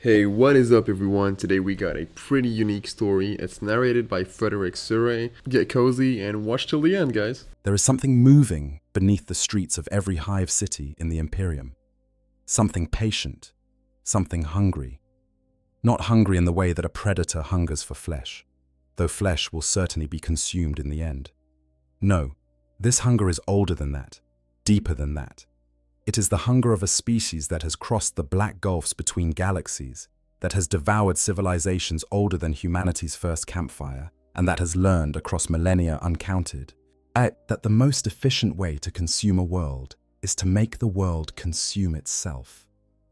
Hey, what is up, everyone? Today we got a pretty unique story. It's narrated by Frederick Surrey. Get cozy and watch till the end, guys. There is something moving beneath the streets of every hive city in the Imperium. Something patient, something hungry. Not hungry in the way that a predator hungers for flesh, though flesh will certainly be consumed in the end. No, this hunger is older than that, deeper than that. It is the hunger of a species that has crossed the black gulfs between galaxies, that has devoured civilizations older than humanity's first campfire, and that has learned across millennia uncounted, that the most efficient way to consume a world is to make the world consume itself.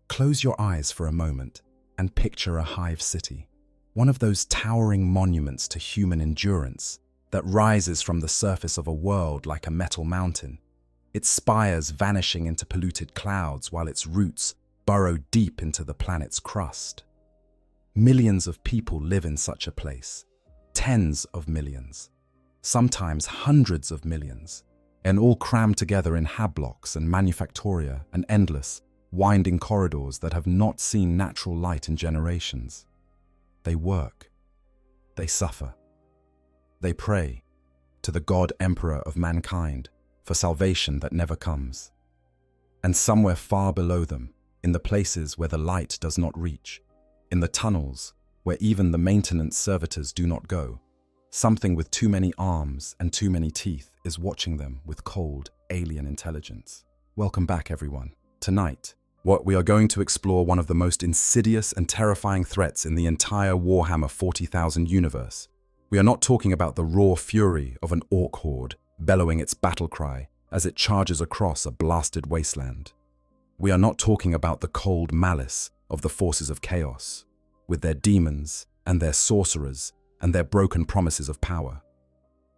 Close your eyes for a moment and picture a hive city, one of those towering monuments to human endurance that rises from the surface of a world like a metal mountain, its spires vanishing into polluted clouds while its roots burrow deep into the planet's crust. Millions of people live in such a place, tens of millions, sometimes hundreds of millions, and all crammed together in hablocks and manufactoria and endless, winding corridors that have not seen natural light in generations. They work, they suffer, they pray to the God Emperor of mankind for salvation that never comes. And somewhere far below them, in the places where the light does not reach, in the tunnels where even the maintenance servitors do not go, something with too many arms and too many teeth is watching them with cold, alien intelligence. Welcome back, everyone. Tonight, we are going to explore one of the most insidious and terrifying threats in the entire Warhammer 40,000 universe. We are not talking about the raw fury of an orc horde bellowing its battle cry as it charges across a blasted wasteland. We are not talking about the cold malice of the forces of chaos, with their demons and their sorcerers and their broken promises of power.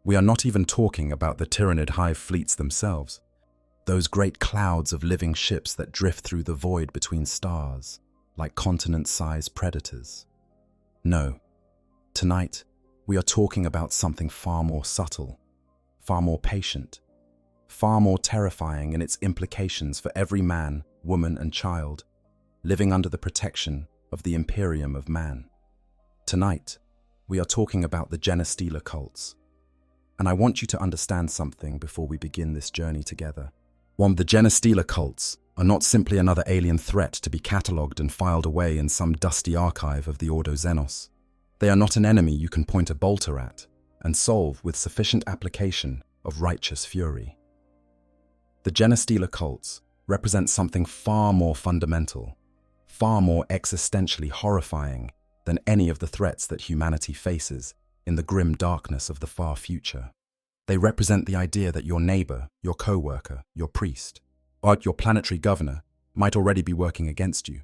We are not even talking about the tyrannid hive fleets themselves, those great clouds of living ships that drift through the void between stars, like continent-sized predators. No, tonight we are talking about something far more subtle, far more patient, far more terrifying in its implications for every man, woman, and child living under the protection of the Imperium of man. Tonight, we are talking about the Genestealer cults. And I want you to understand something before we begin this journey together. One, the Genestealer cults are not simply another alien threat to be catalogued and filed away in some dusty archive of the Ordo Xenos. They are not an enemy you can point a bolter at and solve with sufficient application of righteous fury. The Genestealer cults represent something far more fundamental, far more existentially horrifying than any of the threats that humanity faces in the grim darkness of the far future. They represent the idea that your neighbor, your co-worker, your priest, or your planetary governor might already be working against you.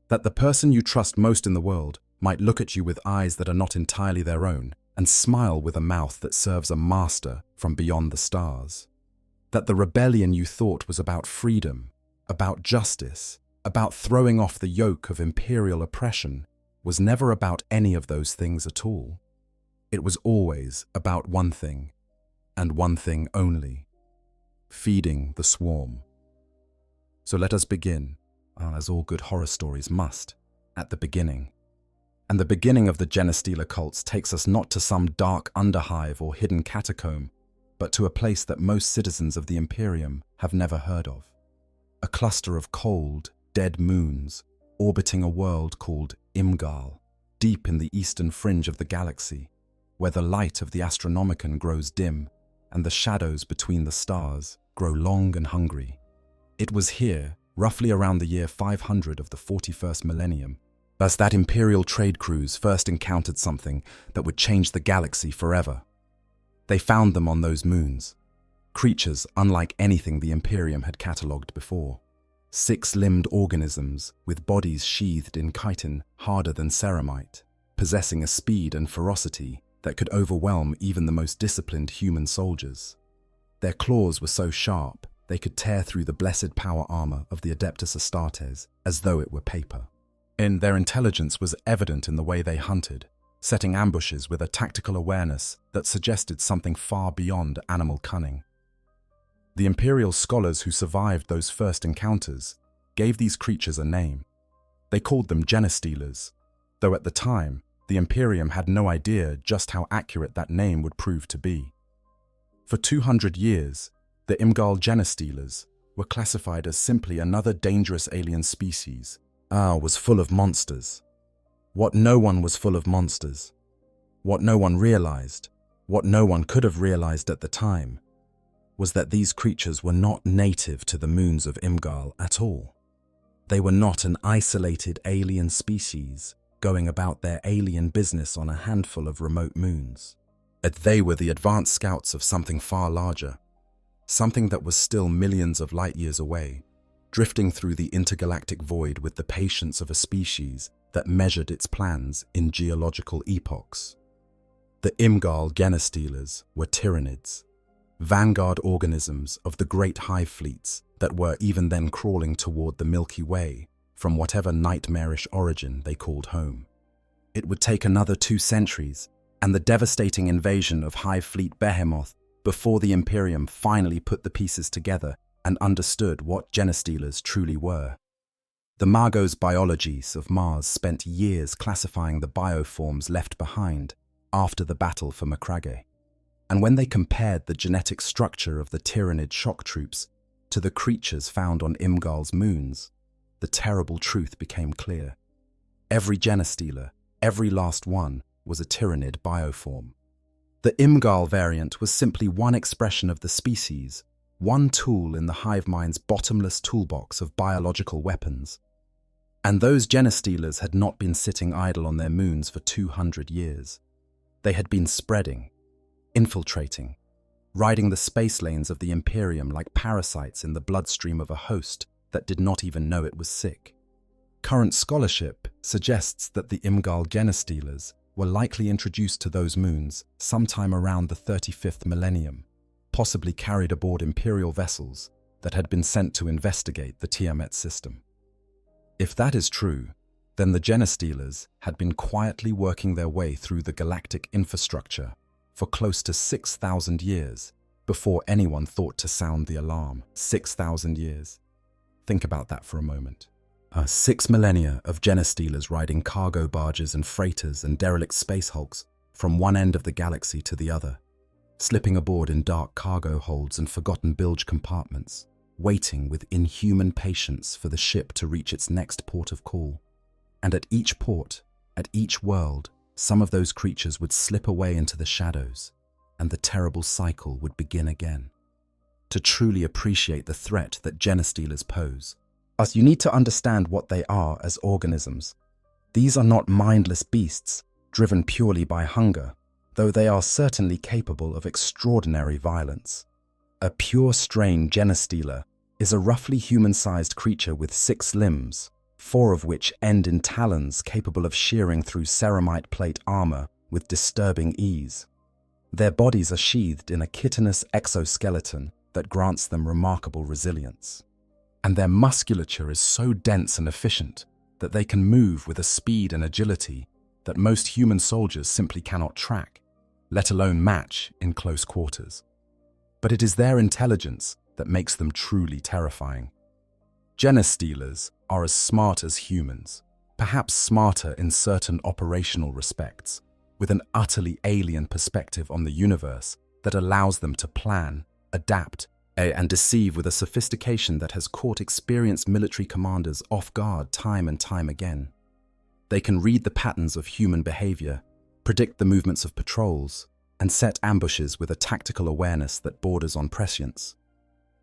That the person you trust most in the world might look at you with eyes that are not entirely their own and smile with a mouth that serves a master from beyond the stars. That the rebellion you thought was about freedom, about justice, about throwing off the yoke of imperial oppression was never about any of those things at all. It was always about one thing, and one thing only: feeding the swarm. So let us begin, as all good horror stories must, at the beginning. And the beginning of the Genestealer cults takes us not to some dark underhive or hidden catacomb, but to a place that most citizens of the Imperium have never heard of. A cluster of cold, dead moons orbiting a world called Imgal, deep in the eastern fringe of the galaxy, where the light of the Astronomicon grows dim and the shadows between the stars grow long and hungry. It was here, roughly around the year 500 of the 41st Millennium, as that Imperial trade cruise first encountered something that would change the galaxy forever. They found them on those moons, creatures unlike anything the Imperium had catalogued before. Six-limbed organisms with bodies sheathed in chitin harder than ceramite, possessing a speed and ferocity that could overwhelm even the most disciplined human soldiers. Their claws were so sharp they could tear through the blessed power armor of the Adeptus Astartes as though it were paper. And their intelligence was evident in the way they hunted, setting ambushes with a tactical awareness that suggested something far beyond animal cunning. The Imperial scholars who survived those first encounters gave these creatures a name: They called them Genestealers, though at the time, the Imperium had no idea just how accurate that name would prove to be. For 200 years, the Imgal Genestealers were classified as simply another dangerous alien species. Was full of monsters. What no one was full of monsters. What no one realized, what no one could have realized at the time, was that these creatures were not native to the moons of Imgal at all. They were not an isolated alien species going about their alien business on a handful of remote moons. They were the advanced scouts of something far larger, something that was still millions of light years away, drifting through the intergalactic void with the patience of a species that measured its plans in geological epochs. The Imgal Genestealers were Tyranids, vanguard organisms of the great hive fleets that were even then crawling toward the Milky Way from whatever nightmarish origin they called home. It would take another 2 centuries and the devastating invasion of Hive Fleet Behemoth before the Imperium finally put the pieces together and understood what Genestealers truly were. The Magos biologies of Mars spent years classifying the bioforms left behind after the battle for Macragge, and when they compared the genetic structure of the Tyranid shock troops to the creatures found on Imgal's moons, the terrible truth became clear. Every Genestealer, every last one, was a Tyranid bioform. The Imgal variant was simply one expression of the species, one tool in the hive mind's bottomless toolbox of biological weapons. And those Genestealers had not been sitting idle on their moons for 200 years. They had been spreading, infiltrating, riding the space lanes of the Imperium like parasites in the bloodstream of a host that did not even know it was sick. Current scholarship suggests that the Imgal Genestealers were likely introduced to those moons sometime around the 35th millennium, possibly carried aboard Imperial vessels that had been sent to investigate the Tiamat system. If that is true, then the Genestealers had been quietly working their way through the galactic infrastructure for close to 6,000 years before anyone thought to sound the alarm. 6,000 years. Think about that for a moment. 6 millennia of Genestealers riding cargo barges and freighters and derelict space hulks from one end of the galaxy to the other, slipping aboard in dark cargo holds and forgotten bilge compartments, waiting with inhuman patience for the ship to reach its next port of call. And at each port, at each world, some of those creatures would slip away into the shadows, and the terrible cycle would begin again. To truly appreciate the threat that Genestealers pose, you need to understand what they are as organisms. These are not mindless beasts, driven purely by hunger, though they are certainly capable of extraordinary violence. A pure strain Genestealer is a roughly human-sized creature with 6 limbs, 4 of which end in talons capable of shearing through ceramite plate armor with disturbing ease. Their bodies are sheathed in a chitinous exoskeleton that grants them remarkable resilience. And their musculature is so dense and efficient that they can move with a speed and agility that most human soldiers simply cannot track, let alone match in close quarters. But it is their intelligence that makes them truly terrifying. Genestealers are as smart as humans, perhaps smarter in certain operational respects, with an utterly alien perspective on the universe that allows them to plan, adapt, and deceive with a sophistication that has caught experienced military commanders off guard time and time again. They can read the patterns of human behavior, predict the movements of patrols, and set ambushes with a tactical awareness that borders on prescience.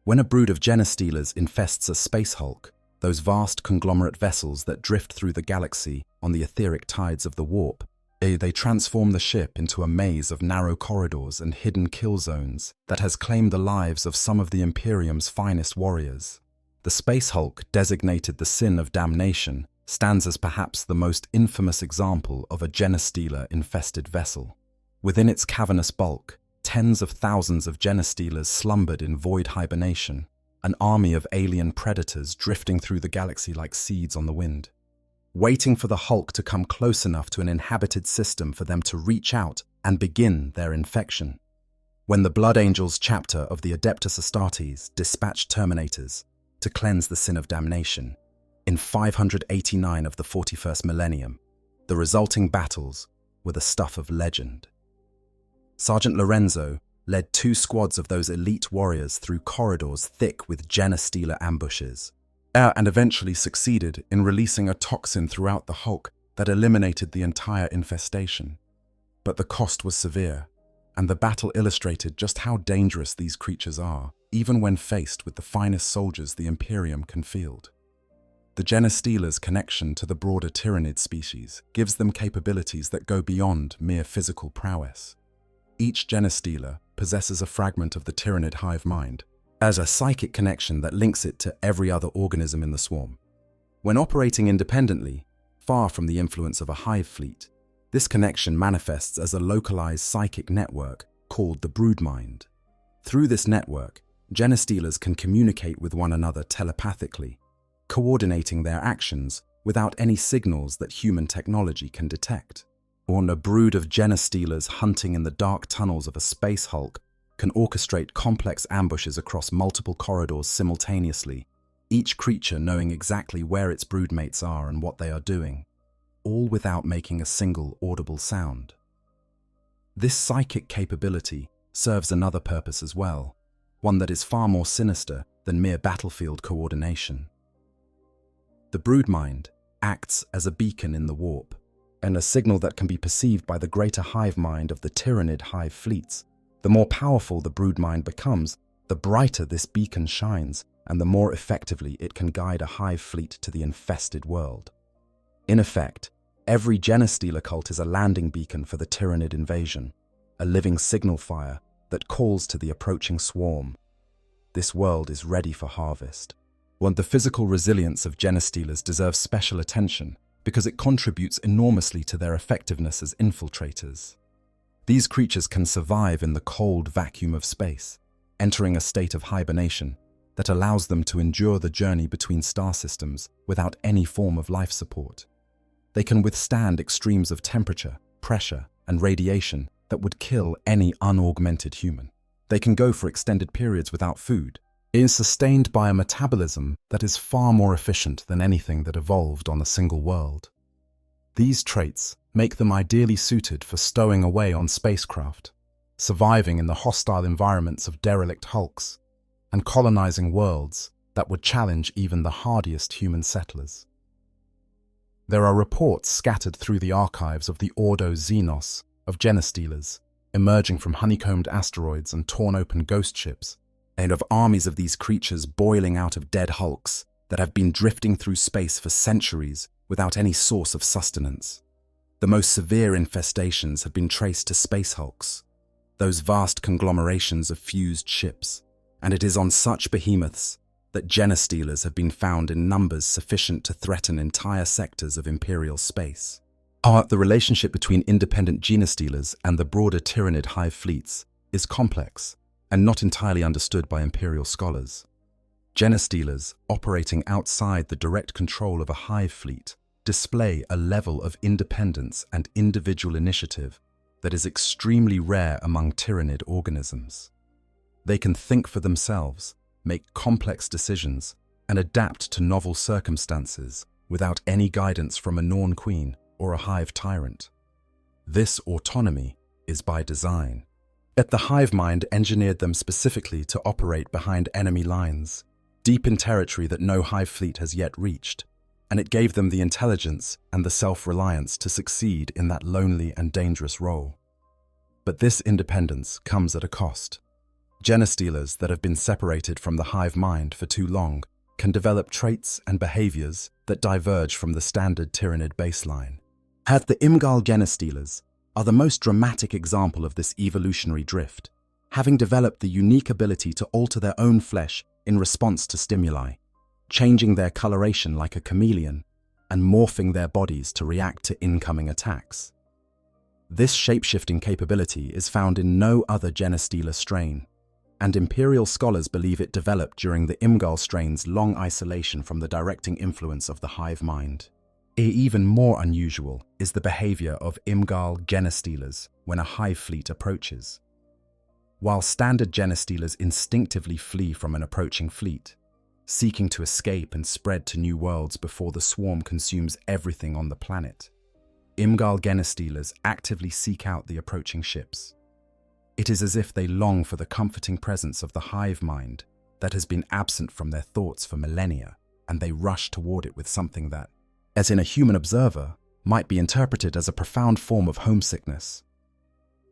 When a brood of Genestealers infests a space hulk, those vast conglomerate vessels that drift through the galaxy on the etheric tides of the warp, they transform the ship into a maze of narrow corridors and hidden kill zones that has claimed the lives of some of the Imperium's finest warriors. The space hulk, designated the Sin of Damnation, stands as perhaps the most infamous example of a Genestealer-infested vessel. Within its cavernous bulk, tens of thousands of Genestealers slumbered in void hibernation, an army of alien predators drifting through the galaxy like seeds on the wind, waiting for the Hulk to come close enough to an inhabited system for them to reach out and begin their infection. When the Blood Angels chapter of the Adeptus Astartes dispatched Terminators to cleanse the Sin of Damnation, in 589 of the 41st millennium. The resulting battles were the stuff of legend. Sergeant Lorenzo led 2 squads of those elite warriors through corridors thick with Genestealer ambushes, and eventually succeeded in releasing a toxin throughout the Hulk that eliminated the entire infestation. But the cost was severe, and the battle illustrated just how dangerous these creatures are, even when faced with the finest soldiers the Imperium can field. The Genestealer's connection to the broader Tyrannid species gives them capabilities that go beyond mere physical prowess. Each Genestealer possesses a fragment of the Tyrannid hive mind, as a psychic connection that links it to every other organism in the swarm. When operating independently, far from the influence of a hive fleet, this connection manifests as a localized psychic network called the broodmind. Through this network, Genestealers can communicate with one another telepathically, coordinating their actions without any signals that human technology can detect. Or a brood of Genestealers hunting in the dark tunnels of a space Hulk can orchestrate complex ambushes across multiple corridors simultaneously, each creature knowing exactly where its broodmates are and what they are doing, all without making a single audible sound. This psychic capability serves another purpose as well, one that is far more sinister than mere battlefield coordination. The broodmind acts as a beacon in the warp, and a signal that can be perceived by the greater hive mind of the Tyrannid hive fleets. The more powerful the broodmind becomes, the brighter this beacon shines, and the more effectively it can guide a hive fleet to the infested world. In effect, every Genestealer cult is a landing beacon for the Tyrannid invasion, a living signal fire that calls to the approaching swarm. This world is ready for harvest. The physical resilience of Genestealers deserves special attention, because it contributes enormously to their effectiveness as infiltrators. These creatures can survive in the cold vacuum of space, entering a state of hibernation that allows them to endure the journey between star systems without any form of life support. They can withstand extremes of temperature, pressure, and radiation that would kill any unaugmented human. They can go for extended periods without food. It is sustained by a metabolism that is far more efficient than anything that evolved on a single world. These traits make them ideally suited for stowing away on spacecraft, surviving in the hostile environments of derelict hulks, and colonizing worlds that would challenge even the hardiest human settlers. There are reports scattered through the archives of the Ordo Xenos of Genestealers, emerging from honeycombed asteroids and torn open ghost ships, and of armies of these creatures boiling out of dead hulks that have been drifting through space for centuries without any source of sustenance. The most severe infestations have been traced to space hulks, those vast conglomerations of fused ships, and it is on such behemoths that Genestealers have been found in numbers sufficient to threaten entire sectors of Imperial space. The relationship between independent Genestealers and the broader Tyrannid hive fleets is complex and not entirely understood by Imperial scholars. Genestealers operating outside the direct control of a hive fleet display a level of independence and individual initiative that is extremely rare among Tyrannid organisms. They can think for themselves, make complex decisions, and adapt to novel circumstances without any guidance from a Norn queen or a hive tyrant. This autonomy is by design. Yet the hive mind engineered them specifically to operate behind enemy lines, deep in territory that no hive fleet has yet reached, and it gave them the intelligence and the self-reliance to succeed in that lonely and dangerous role. But this independence comes at a cost. Genestealers that have been separated from the hive mind for too long can develop traits and behaviors that diverge from the standard Tyrannid baseline. The Imgal Genestealers are the most dramatic example of this evolutionary drift, having developed the unique ability to alter their own flesh in response to stimuli, changing their coloration like a chameleon, and morphing their bodies to react to incoming attacks. This shape-shifting capability is found in no other Genestealer strain, and Imperial scholars believe it developed during the Imgal strain's long isolation from the directing influence of the hive mind. Even more unusual is the behavior of Imgal Genestealers when a hive fleet approaches. While standard Genestealers instinctively flee from an approaching fleet, seeking to escape and spread to new worlds before the swarm consumes everything on the planet. Imgal Genestealers actively seek out the approaching ships. It is as if they long for the comforting presence of the hive mind that has been absent from their thoughts for millennia, and they rush toward it with something that, as in a human observer, might be interpreted as a profound form of homesickness.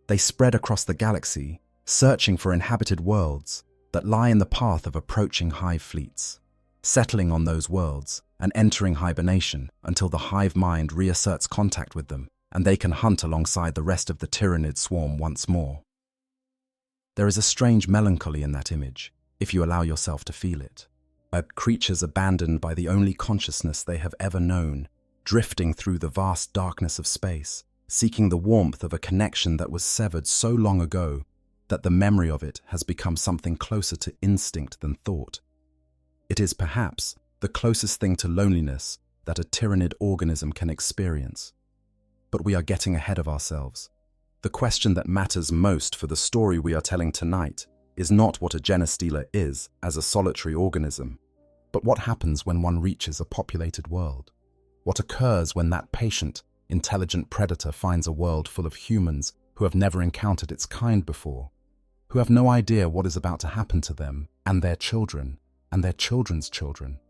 They spread across the galaxy, searching for inhabited worlds that lie in the path of approaching hive fleets, settling on those worlds and entering hibernation until the hive mind reasserts contact with them and they can hunt alongside the rest of the tyrannid swarm once more. There is a strange melancholy in that image, if you allow yourself to feel it. Creatures abandoned by the only consciousness they have ever known, drifting through the vast darkness of space, seeking the warmth of a connection that was severed so long ago that the memory of it has become something closer to instinct than thought. It is perhaps the closest thing to loneliness that a tyrannid organism can experience. But we are getting ahead of ourselves. The question that matters most for the story we are telling tonight is not what a Genestealer is as a solitary organism, but what happens when one reaches a populated world. What occurs when that patient, intelligent predator finds a world full of humans who have never encountered its kind before, who have no idea what is about to happen to them and their children and their children's children.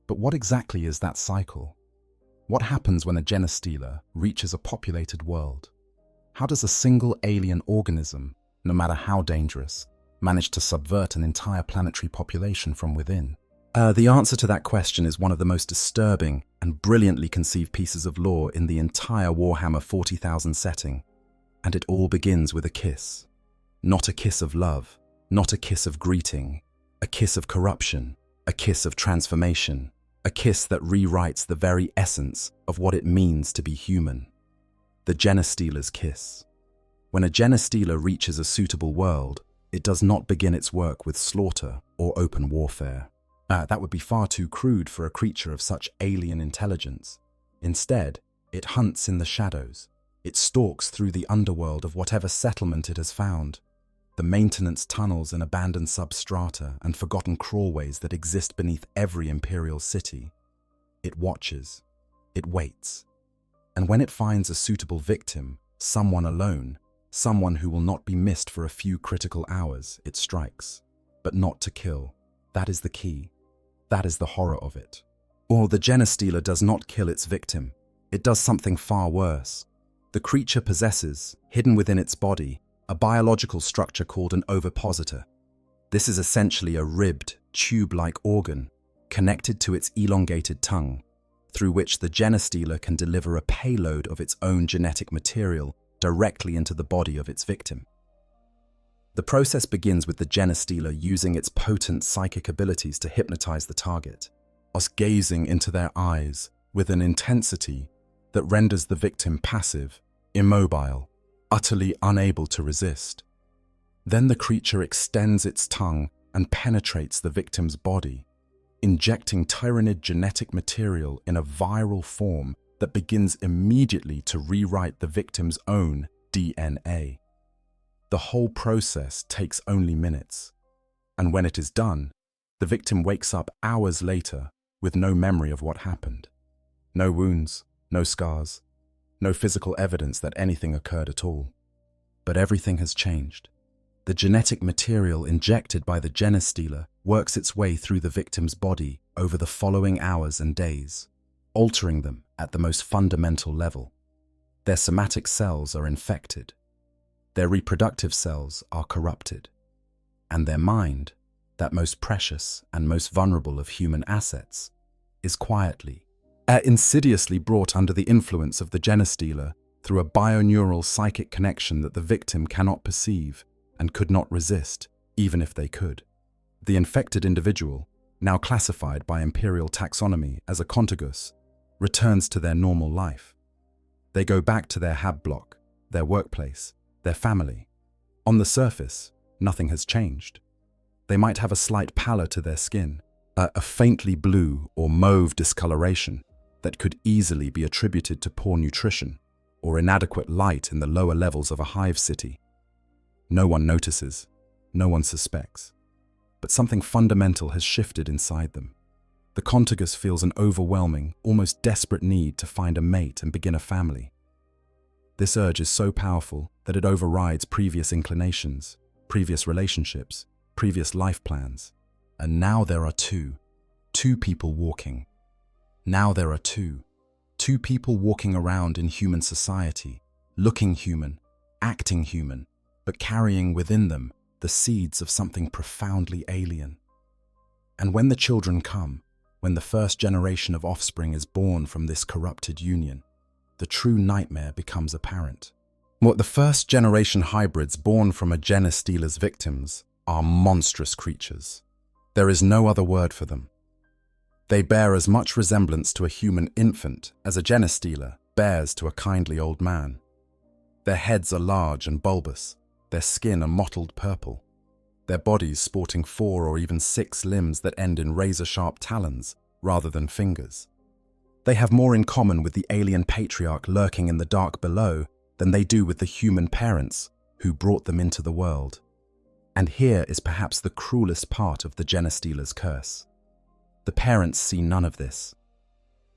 But what exactly is that cycle? What happens when a Genestealer reaches a populated world? How does a single alien organism, no matter how dangerous, manage to subvert an entire planetary population from within? The answer to that question is one of the most disturbing and brilliantly conceived pieces of lore in the entire Warhammer 40,000 setting. And it all begins with a kiss. Not a kiss of love, not a kiss of greeting, a kiss of corruption, a kiss of transformation, a kiss that rewrites the very essence of what it means to be human. The Genestealer's kiss. When a Genestealer reaches a suitable world, it does not begin its work with slaughter or open warfare. That would be far too crude for a creature of such alien intelligence. Instead, it hunts in the shadows. It stalks through the underworld of whatever settlement it has found, the maintenance tunnels and abandoned substrata and forgotten crawlways that exist beneath every Imperial city. It watches. It waits. And when it finds a suitable victim, someone alone, someone who will not be missed for a few critical hours, it strikes. But not to kill. That is the key. That is the horror of it. Or the Genestealer does not kill its victim. It does something far worse. The creature possesses, hidden within its body, a biological structure called an ovipositor. This is essentially a ribbed, tube-like organ connected to its elongated tongue, through which the Genestealer can deliver a payload of its own genetic material directly into the body of its victim. The process begins with the Genestealer using its potent psychic abilities to hypnotize the target, us gazing into their eyes with an intensity that renders the victim passive, immobile, utterly unable to resist. Then the creature extends its tongue and penetrates the victim's body, injecting tyrannid genetic material in a viral form that begins immediately to rewrite the victim's own DNA. The whole process takes only minutes, and when it is done, the victim wakes up hours later with no memory of what happened. No wounds, no scars, no physical evidence that anything occurred at all. But everything has changed. The genetic material injected by the Genestealer works its way through the victim's body over the following hours and days, altering them at the most fundamental level. Their somatic cells are infected. Their reproductive cells are corrupted, and their mind, that most precious and most vulnerable of human assets, is quietly, insidiously brought under the influence of the Genestealer through a bioneural psychic connection that the victim cannot perceive and could not resist, even if they could. The infected individual, now classified by Imperial taxonomy as a contagus, returns to their normal life. They go back to their hab block, their workplace, their family. On the surface, nothing has changed. They might have a slight pallor to their skin, a faintly blue or mauve discoloration that could easily be attributed to poor nutrition or inadequate light in the lower levels of a hive city. No one notices, no one suspects. but something fundamental has shifted inside them. The Contagus feels an overwhelming, almost desperate need to find a mate and begin a family. This urge is so powerful that it overrides previous inclinations, previous relationships, previous life plans. And now there are two people walking. Now there are two people walking around in human society, looking human, acting human, but carrying within them the seeds of something profoundly alien. And when the children come, when the first generation of offspring is born from this corrupted union, the true nightmare becomes apparent. What the first generation hybrids born from a Genestealer's victims are monstrous creatures. There is no other word for them. They bear as much resemblance to a human infant as a Genestealer bears to a kindly old man. Their heads are large and bulbous, their skin a mottled purple, their bodies sporting 4 or even 6 limbs that end in razor-sharp talons rather than fingers. They have more in common with the alien patriarch lurking in the dark below than they do with the human parents who brought them into the world. And here is perhaps the cruelest part of the Genestealer's curse. The parents see none of this.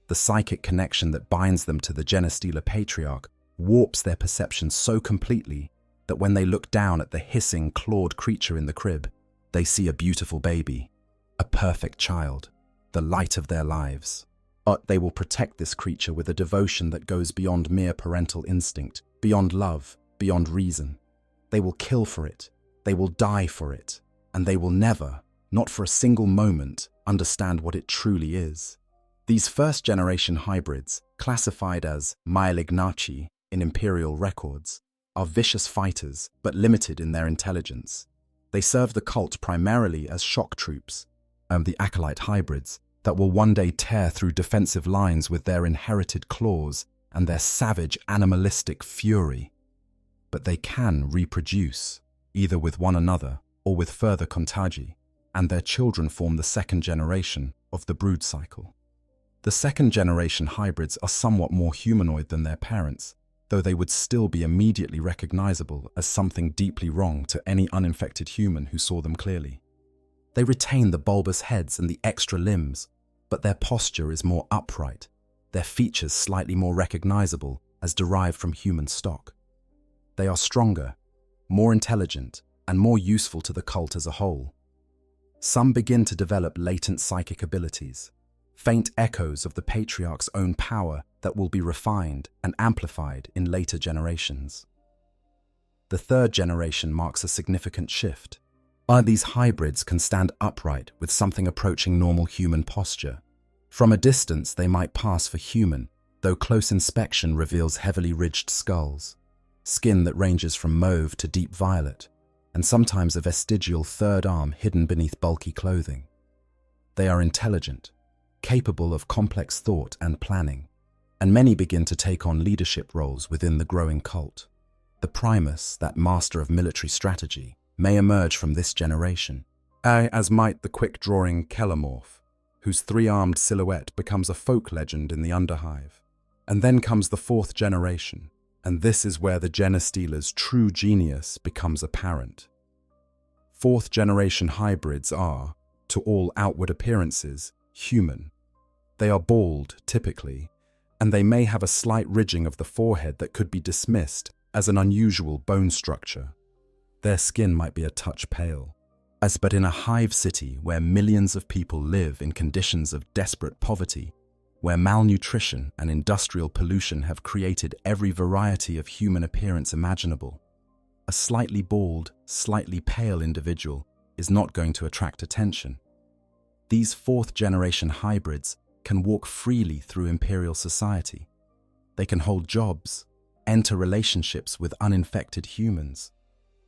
The psychic connection that binds them to the Genestealer patriarch warps their perception so completely that when they look down at the hissing, clawed creature in the crib, they see a beautiful baby, a perfect child, the light of their lives. But they will protect this creature with a devotion that goes beyond mere parental instinct, beyond love, beyond reason. They will kill for it, they will die for it, and they will never, not for a single moment, understand what it truly is. These first-generation hybrids, classified as Mailignaci in Imperial records, are vicious fighters but limited in their intelligence. They serve the cult primarily as shock troops, the acolyte hybrids, that will one day tear through defensive lines with their inherited claws and their savage animalistic fury. But they can reproduce, either with one another or with further contagi, and their children form the second generation of the brood cycle. The second generation hybrids are somewhat more humanoid than their parents, though they would still be immediately recognizable as something deeply wrong to any uninfected human who saw them clearly. They retain the bulbous heads and the extra limbs, but their posture is more upright, their features slightly more recognizable as derived from human stock. They are stronger, more intelligent, and more useful to the cult as a whole. Some begin to develop latent psychic abilities, faint echoes of the patriarch's own power that will be refined and amplified in later generations. The third generation marks a significant shift. These hybrids can stand upright with something approaching normal human posture. From a distance, they might pass for human, though close inspection reveals heavily ridged skulls, skin that ranges from mauve to deep violet, and sometimes a vestigial third arm hidden beneath bulky clothing. They are intelligent, capable of complex thought and planning, and many begin to take on leadership roles within the growing cult. The Primus, that master of military strategy, may emerge from this generation, as might the quick-drawing Kellamorph, whose 3-armed silhouette becomes a folk legend in the Underhive. And then comes the fourth generation, and this is where the Genestealer's true genius becomes apparent. Fourth-generation hybrids are, to all outward appearances, human. They are bald, typically, and they may have a slight ridging of the forehead that could be dismissed as an unusual bone structure. Their skin might be a touch pale, but in a hive city where millions of people live in conditions of desperate poverty, where malnutrition and industrial pollution have created every variety of human appearance imaginable, a slightly bald, slightly pale individual is not going to attract attention. These fourth-generation hybrids can walk freely through Imperial society. They can hold jobs, enter relationships with uninfected humans,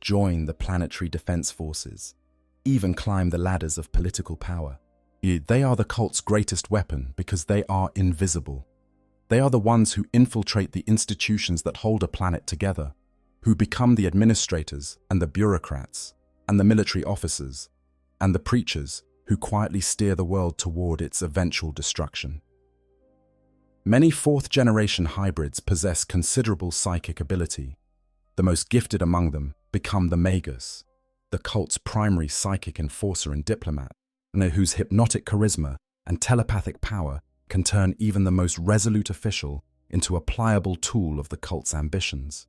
join the planetary defense forces, even climb the ladders of political power. They are the cult's greatest weapon because they are invisible. They are the ones who infiltrate the institutions that hold a planet together, who become the administrators and the bureaucrats, and the military officers, and the preachers who quietly steer the world toward its eventual destruction. Many fourth-generation hybrids possess considerable psychic ability. The most gifted among them become the Magus, the cult's primary psychic enforcer and diplomat, and whose hypnotic charisma and telepathic power can turn even the most resolute official into a pliable tool of the cult's ambitions.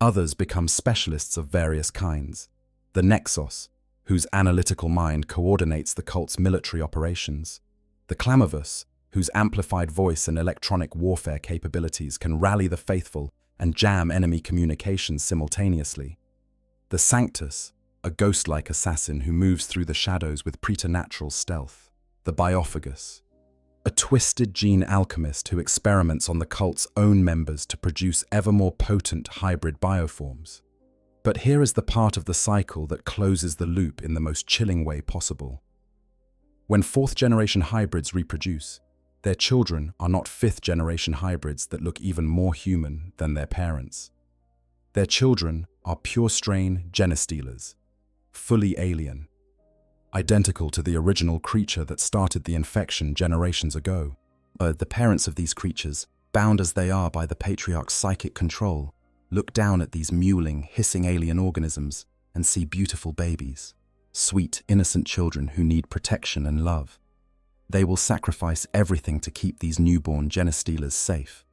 Others become specialists of various kinds. The Nexos, whose analytical mind coordinates the cult's military operations. The Clamavus, whose amplified voice and electronic warfare capabilities can rally the faithful and jam enemy communications simultaneously. The Sanctus, a ghost-like assassin who moves through the shadows with preternatural stealth. The Biophagus, a twisted gene alchemist who experiments on the cult's own members to produce ever more potent hybrid bioforms. But here is the part of the cycle that closes the loop in the most chilling way possible. When fourth-generation hybrids reproduce, their children are not fifth-generation hybrids that look even more human than their parents. Their children are pure-strain Genestealers, fully alien, identical to the original creature that started the infection generations ago. The parents of these creatures, bound as they are by the Patriarch's psychic control, look down at these mewling, hissing alien organisms and see beautiful babies, sweet, innocent children who need protection and love. They will sacrifice everything to keep these newborn Genestealers safe,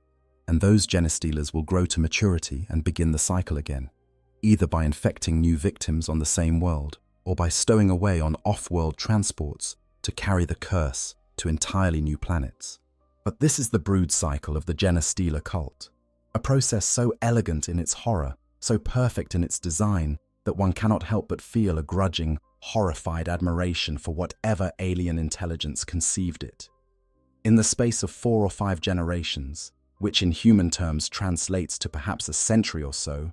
and those Genestealers will grow to maturity and begin the cycle again, either by infecting new victims on the same world or by stowing away on off-world transports to carry the curse to entirely new planets. But this is the brood cycle of the Genestealer cult, a process so elegant in its horror, so perfect in its design, that one cannot help but feel a grudging, horrified admiration for whatever alien intelligence conceived it. In the space of 4 or 5 generations, which in human terms translates to perhaps a century or so,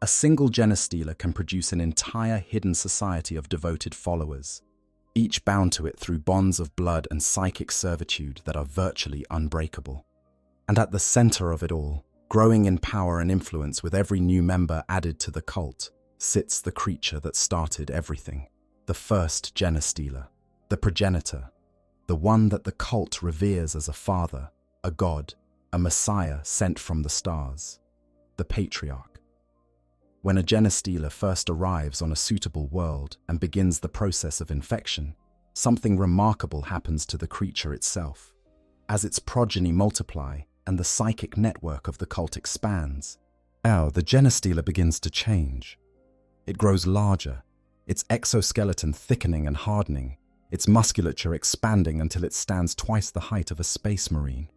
a single Genestealer can produce an entire hidden society of devoted followers, each bound to it through bonds of blood and psychic servitude that are virtually unbreakable. And at the center of it all, growing in power and influence with every new member added to the cult, sits the creature that started everything. The first Genestealer, the progenitor, the one that the cult reveres as a father, a god, a messiah sent from the stars, the Patriarch. When a Genestealer first arrives on a suitable world and begins the process of infection, something remarkable happens to the creature itself. As its progeny multiply and the psychic network of the cult expands, the Genestealer begins to change. It grows larger, its exoskeleton thickening and hardening, its musculature expanding until it stands twice the height of a space marine.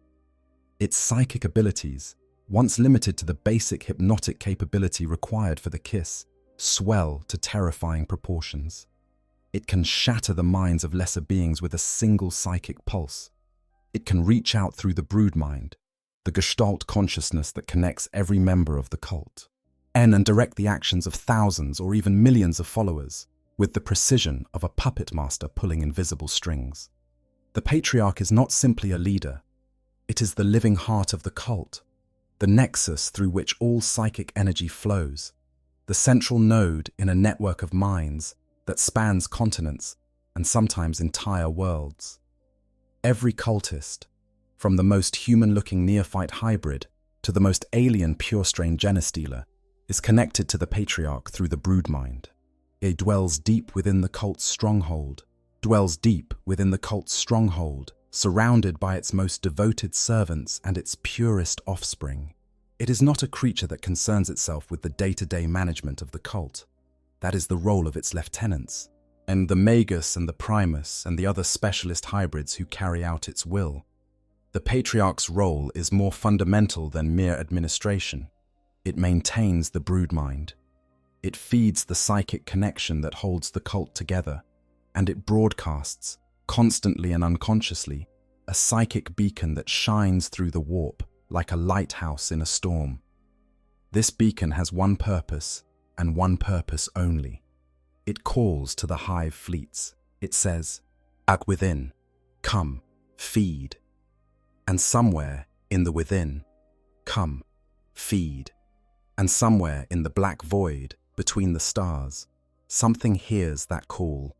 Its psychic abilities, once limited to the basic hypnotic capability required for the kiss, swell to terrifying proportions. It can shatter the minds of lesser beings with a single psychic pulse. It can reach out through the brood mind, the gestalt consciousness that connects every member of the cult, and direct the actions of thousands or even millions of followers with the precision of a puppet master pulling invisible strings. The Patriarch is not simply a leader. It is the living heart of the cult, the nexus through which all psychic energy flows, the central node in a network of minds that spans continents and sometimes entire worlds. Every cultist, from the most human-looking neophyte hybrid to the most alien pure-strain Genestealer, is connected to the Patriarch through the brood mind. It dwells deep within the cult's stronghold, surrounded by its most devoted servants and its purest offspring. It is not a creature that concerns itself with the day-to-day management of the cult. That is the role of its lieutenants, and the Magus and the Primus and the other specialist hybrids who carry out its will. The Patriarch's role is more fundamental than mere administration. It maintains the brood mind. It feeds the psychic connection that holds the cult together, and it broadcasts, constantly and unconsciously, a psychic beacon that shines through the warp like a lighthouse in a storm. This beacon has one purpose, and one purpose only. It calls to the hive fleets. It says, "Ag within, come, feed." And somewhere in the within, come, feed. And somewhere in the black void between the stars, something hears that call.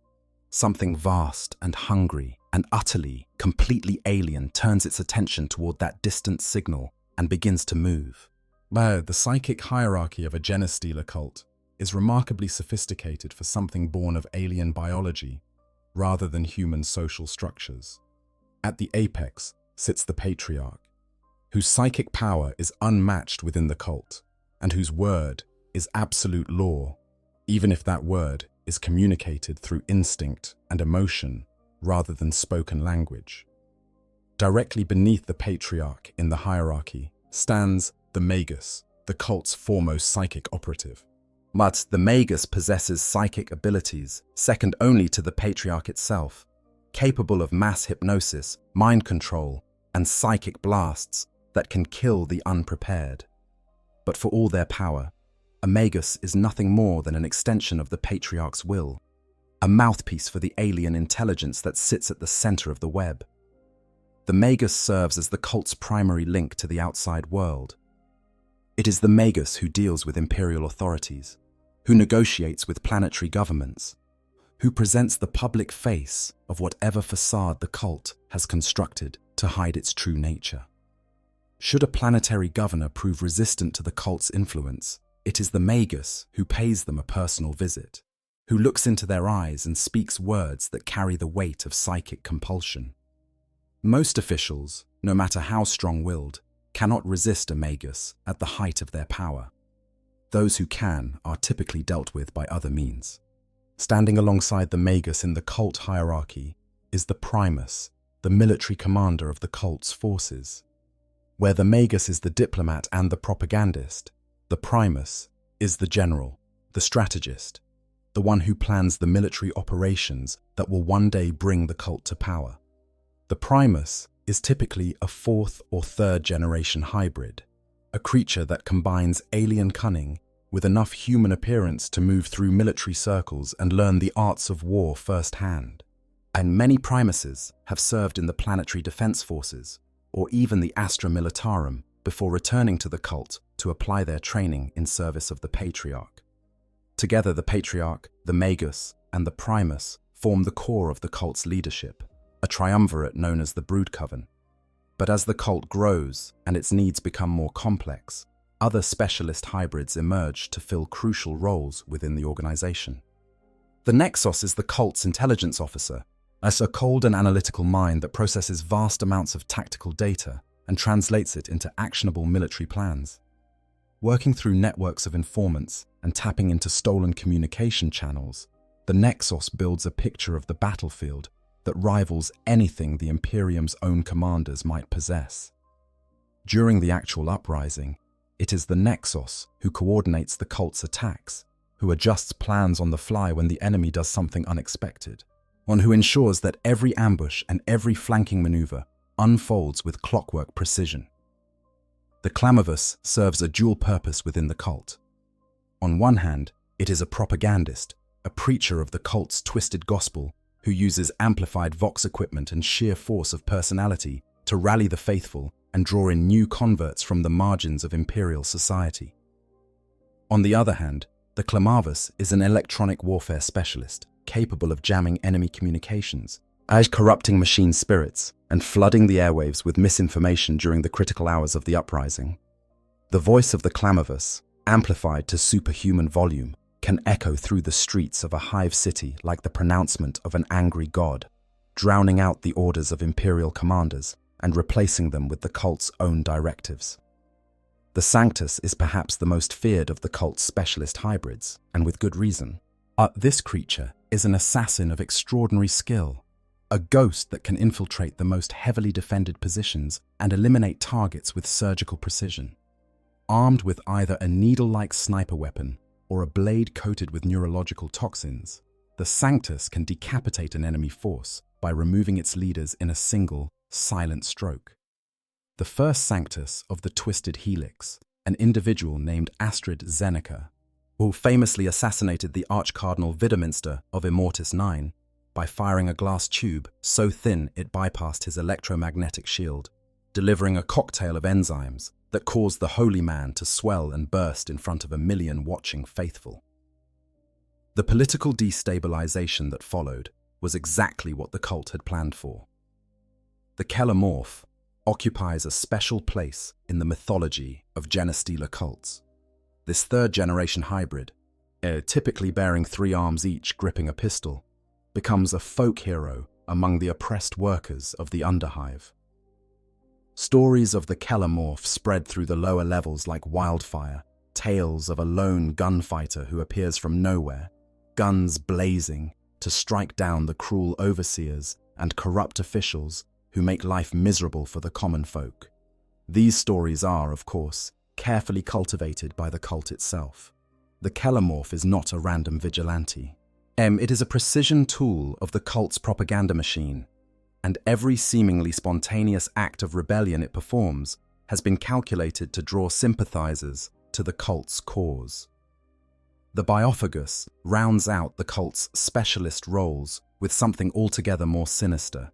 Something vast and hungry and utterly, completely alien turns its attention toward that distant signal and begins to move. The psychic hierarchy of a Genestealer cult is remarkably sophisticated for something born of alien biology rather than human social structures. At the apex sits the Patriarch, whose psychic power is unmatched within the cult, and whose word is absolute law, even if that word is communicated through instinct and emotion rather than spoken language. Directly beneath the Patriarch in the hierarchy stands the Magus, the cult's foremost psychic operative. But the Magus possesses psychic abilities second only to the Patriarch itself, capable of mass hypnosis, mind control, and psychic blasts that can kill the unprepared. But for all their power, a Magus is nothing more than an extension of the Patriarch's will, a mouthpiece for the alien intelligence that sits at the center of the web. The Magus serves as the cult's primary link to the outside world. It is the Magus who deals with imperial authorities, who negotiates with planetary governments, who presents the public face of whatever facade the cult has constructed to hide its true nature. Should a planetary governor prove resistant to the cult's influence, it is the Magus who pays them a personal visit, who looks into their eyes and speaks words that carry the weight of psychic compulsion. Most officials, no matter how strong-willed, cannot resist a Magus at the height of their power. Those who can are typically dealt with by other means. Standing alongside the Magus in the cult hierarchy is the Primus, the military commander of the cult's forces. Where the Magus is the diplomat and the propagandist, the Primus is the general, the strategist, the one who plans the military operations that will one day bring the cult to power. The Primus is typically a fourth or third generation hybrid, a creature that combines alien cunning with enough human appearance to move through military circles and learn the arts of war firsthand. And many Primuses have served in the planetary defense forces, or even the Astra Militarum, before returning to the cult to apply their training in service of the Patriarch. Together, the Patriarch, the Magus, and the Primus form the core of the cult's leadership, a triumvirate known as the Broodcoven. But as the cult grows and its needs become more complex, other specialist hybrids emerge to fill crucial roles within the organization. The Nexos is the cult's intelligence officer, as a cold and analytical mind that processes vast amounts of tactical data and translates it into actionable military plans. Working through networks of informants and tapping into stolen communication channels, the Nexos builds a picture of the battlefield that rivals anything the Imperium's own commanders might possess. During the actual uprising, it is the Nexos who coordinates the cult's attacks, who adjusts plans on the fly when the enemy does something unexpected, one who ensures that every ambush and every flanking maneuver unfolds with clockwork precision. The Clamavus serves a dual purpose within the cult. On one hand, it is a propagandist, a preacher of the cult's twisted gospel, who uses amplified vox equipment and sheer force of personality to rally the faithful and draw in new converts from the margins of imperial society. On the other hand, the Clamavus is an electronic warfare specialist, capable of jamming enemy communications, as corrupting machine spirits, and flooding the airwaves with misinformation during the critical hours of the uprising. The voice of the Clamavus, amplified to superhuman volume, can echo through the streets of a hive city like the pronouncement of an angry god, drowning out the orders of imperial commanders and replacing them with the cult's own directives. The Sanctus is perhaps the most feared of the cult's specialist hybrids, and with good reason. This creature is an assassin of extraordinary skill, a ghost that can infiltrate the most heavily defended positions and eliminate targets with surgical precision. Armed with either a needle-like sniper weapon or a blade coated with neurological toxins, the Sanctus can decapitate an enemy force by removing its leaders in a single, silent stroke. The first Sanctus of the Twisted Helix, an individual named Astrid Zeneca, who famously assassinated the Archcardinal Vidderminster of Immortus IX by firing a glass tube so thin it bypassed his electromagnetic shield, delivering a cocktail of enzymes that caused the holy man to swell and burst in front of 1 million watching faithful. The political destabilization that followed was exactly what the cult had planned for. The Kellamorph occupies a special place in the mythology of Genestealer cults. This third-generation hybrid, typically bearing 3 arms each gripping a pistol, becomes a folk hero among the oppressed workers of the underhive. Stories of the Kellamorph spread through the lower levels like wildfire, tales of a lone gunfighter who appears from nowhere, guns blazing, to strike down the cruel overseers and corrupt officials who make life miserable for the common folk. These stories are, of course, carefully cultivated by the cult itself. The Kellamorph is not a random vigilante. It is a precision tool of the cult's propaganda machine, and every seemingly spontaneous act of rebellion it performs has been calculated to draw sympathizers to the cult's cause. The Biophagus rounds out the cult's specialist roles with something altogether more sinister.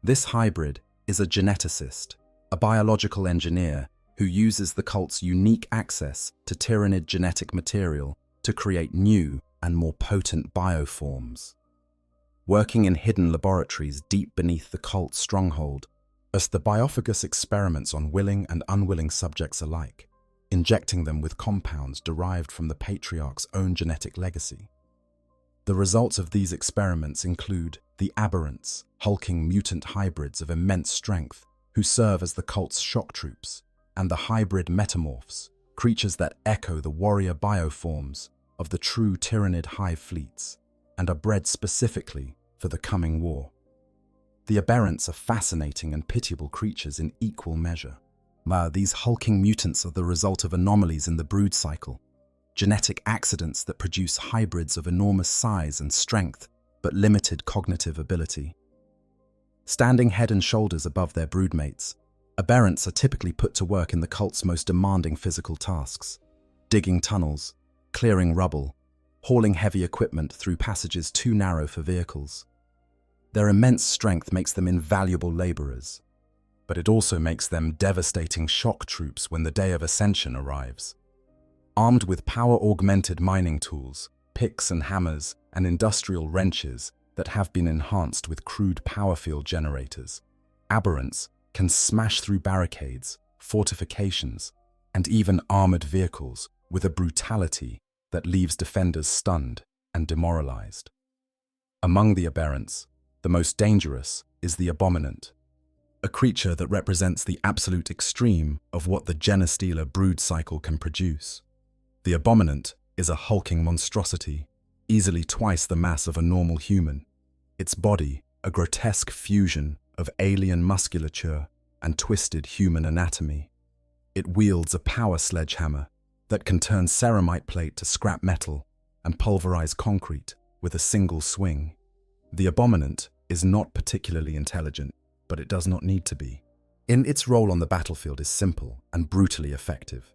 This hybrid is a geneticist, a biological engineer who uses the cult's unique access to tyrannid genetic material to create new and more potent bioforms. Working in hidden laboratories deep beneath the cult's stronghold, as the Biophagus experiments on willing and unwilling subjects alike, injecting them with compounds derived from the Patriarch's own genetic legacy. The results of these experiments include the aberrants, hulking mutant hybrids of immense strength who serve as the cult's shock troops, and the hybrid metamorphs, creatures that echo the warrior bioforms of the true tyrannid hive fleets and are bred specifically for the coming war. The aberrants are fascinating and pitiable creatures in equal measure. These hulking mutants are the result of anomalies in the brood cycle, genetic accidents that produce hybrids of enormous size and strength but limited cognitive ability. Standing head and shoulders above their broodmates, aberrants are typically put to work in the cult's most demanding physical tasks: digging tunnels, clearing rubble, hauling heavy equipment through passages too narrow for vehicles. Their immense strength makes them invaluable laborers, but it also makes them devastating shock troops when the day of ascension arrives. Armed with power-augmented mining tools, picks and hammers, and industrial wrenches that have been enhanced with crude power field generators, aberrants can smash through barricades, fortifications, and even armored vehicles with a brutality that leaves defenders stunned and demoralized. Among the aberrants, the most dangerous is the Abominant, a creature that represents the absolute extreme of what the Genestealer brood cycle can produce. The Abominant is a hulking monstrosity, easily twice the mass of a normal human, its body a grotesque fusion of alien musculature and twisted human anatomy. It wields a power sledgehammer that can turn ceramite plate to scrap metal and pulverize concrete with a single swing. The Abominant is not particularly intelligent, but it does not need to be. Its role on the battlefield is simple and brutally effective: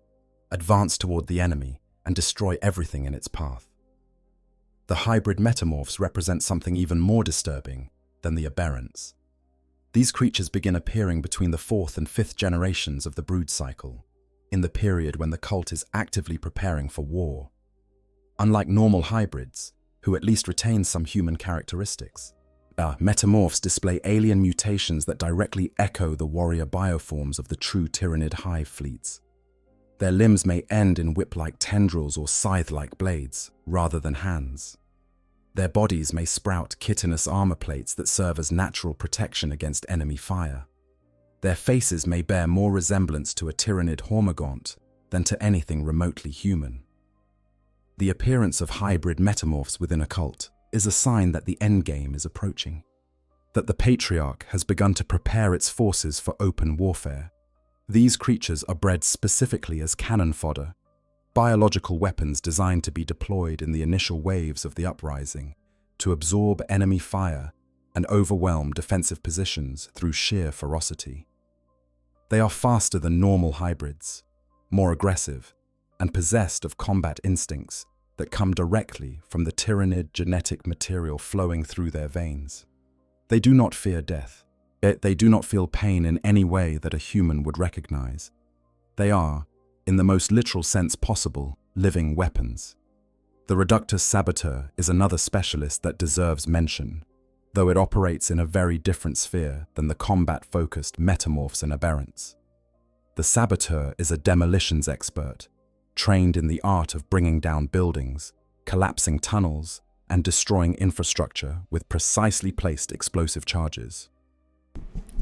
advance toward the enemy and destroy everything in its path. The hybrid metamorphs represent something even more disturbing than the aberrants. These creatures begin appearing between the 4th and 5th generations of the brood cycle, in the period when the cult is actively preparing for war. Unlike normal hybrids, who at least retain some human characteristics, metamorphs display alien mutations that directly echo the warrior bioforms of the true tyrannid hive fleets. Their limbs may end in whip-like tendrils or scythe-like blades, rather than hands. Their bodies may sprout chitinous armor plates that serve as natural protection against enemy fire. Their faces may bear more resemblance to a tyrannid hormigaunt than to anything remotely human. The appearance of hybrid metamorphs within a cult is a sign that the endgame is approaching, that the Patriarch has begun to prepare its forces for open warfare. These creatures are bred specifically as cannon fodder, biological weapons designed to be deployed in the initial waves of the uprising to absorb enemy fire and overwhelm defensive positions through sheer ferocity. They are faster than normal hybrids, more aggressive, and possessed of combat instincts that come directly from the tyrannid genetic material flowing through their veins. They do not fear death. They do not feel pain in any way that a human would recognize. They are, in the most literal sense possible, living weapons. The Reductus Saboteur is another specialist that deserves mention, though it operates in a very different sphere than the combat-focused metamorphs and aberrants. The Saboteur is a demolitions expert, trained in the art of bringing down buildings collapsing tunnels, and destroying infrastructure with precisely placed explosive charges.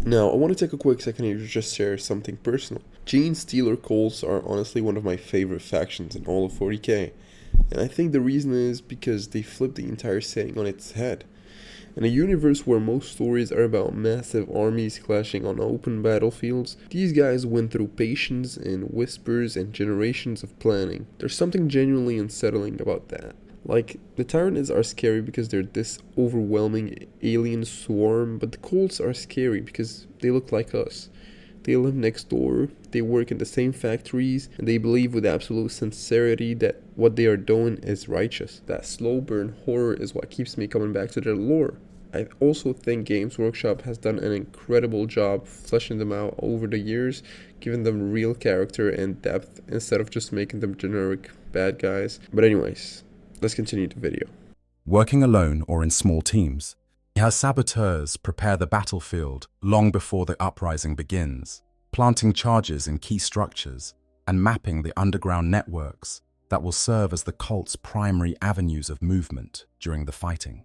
Now, I want to take a quick second here to just share something personal. Genestealer cults are honestly one of my favorite factions in all of 40k, and I think the reason is because they flip the entire setting on its head. In a universe where most stories are about massive armies clashing on open battlefields, these guys went through patience and whispers and generations of planning. There's something genuinely unsettling about that. Like, the Tyranids are scary because they're this overwhelming alien swarm, but the cults are scary because they look like us. They live next door, they work in the same factories, and they believe with absolute sincerity that what they are doing is righteous. That slow burn horror is what keeps me coming back to their lore. I also think Games Workshop has done an incredible job fleshing them out over the years, giving them real character and depth instead of just making them generic bad guys. But anyways, let's continue the video. Working alone or in small teams, her saboteurs prepare the battlefield long before the uprising begins, planting charges in key structures and mapping the underground networks that will serve as the cult's primary avenues of movement during the fighting.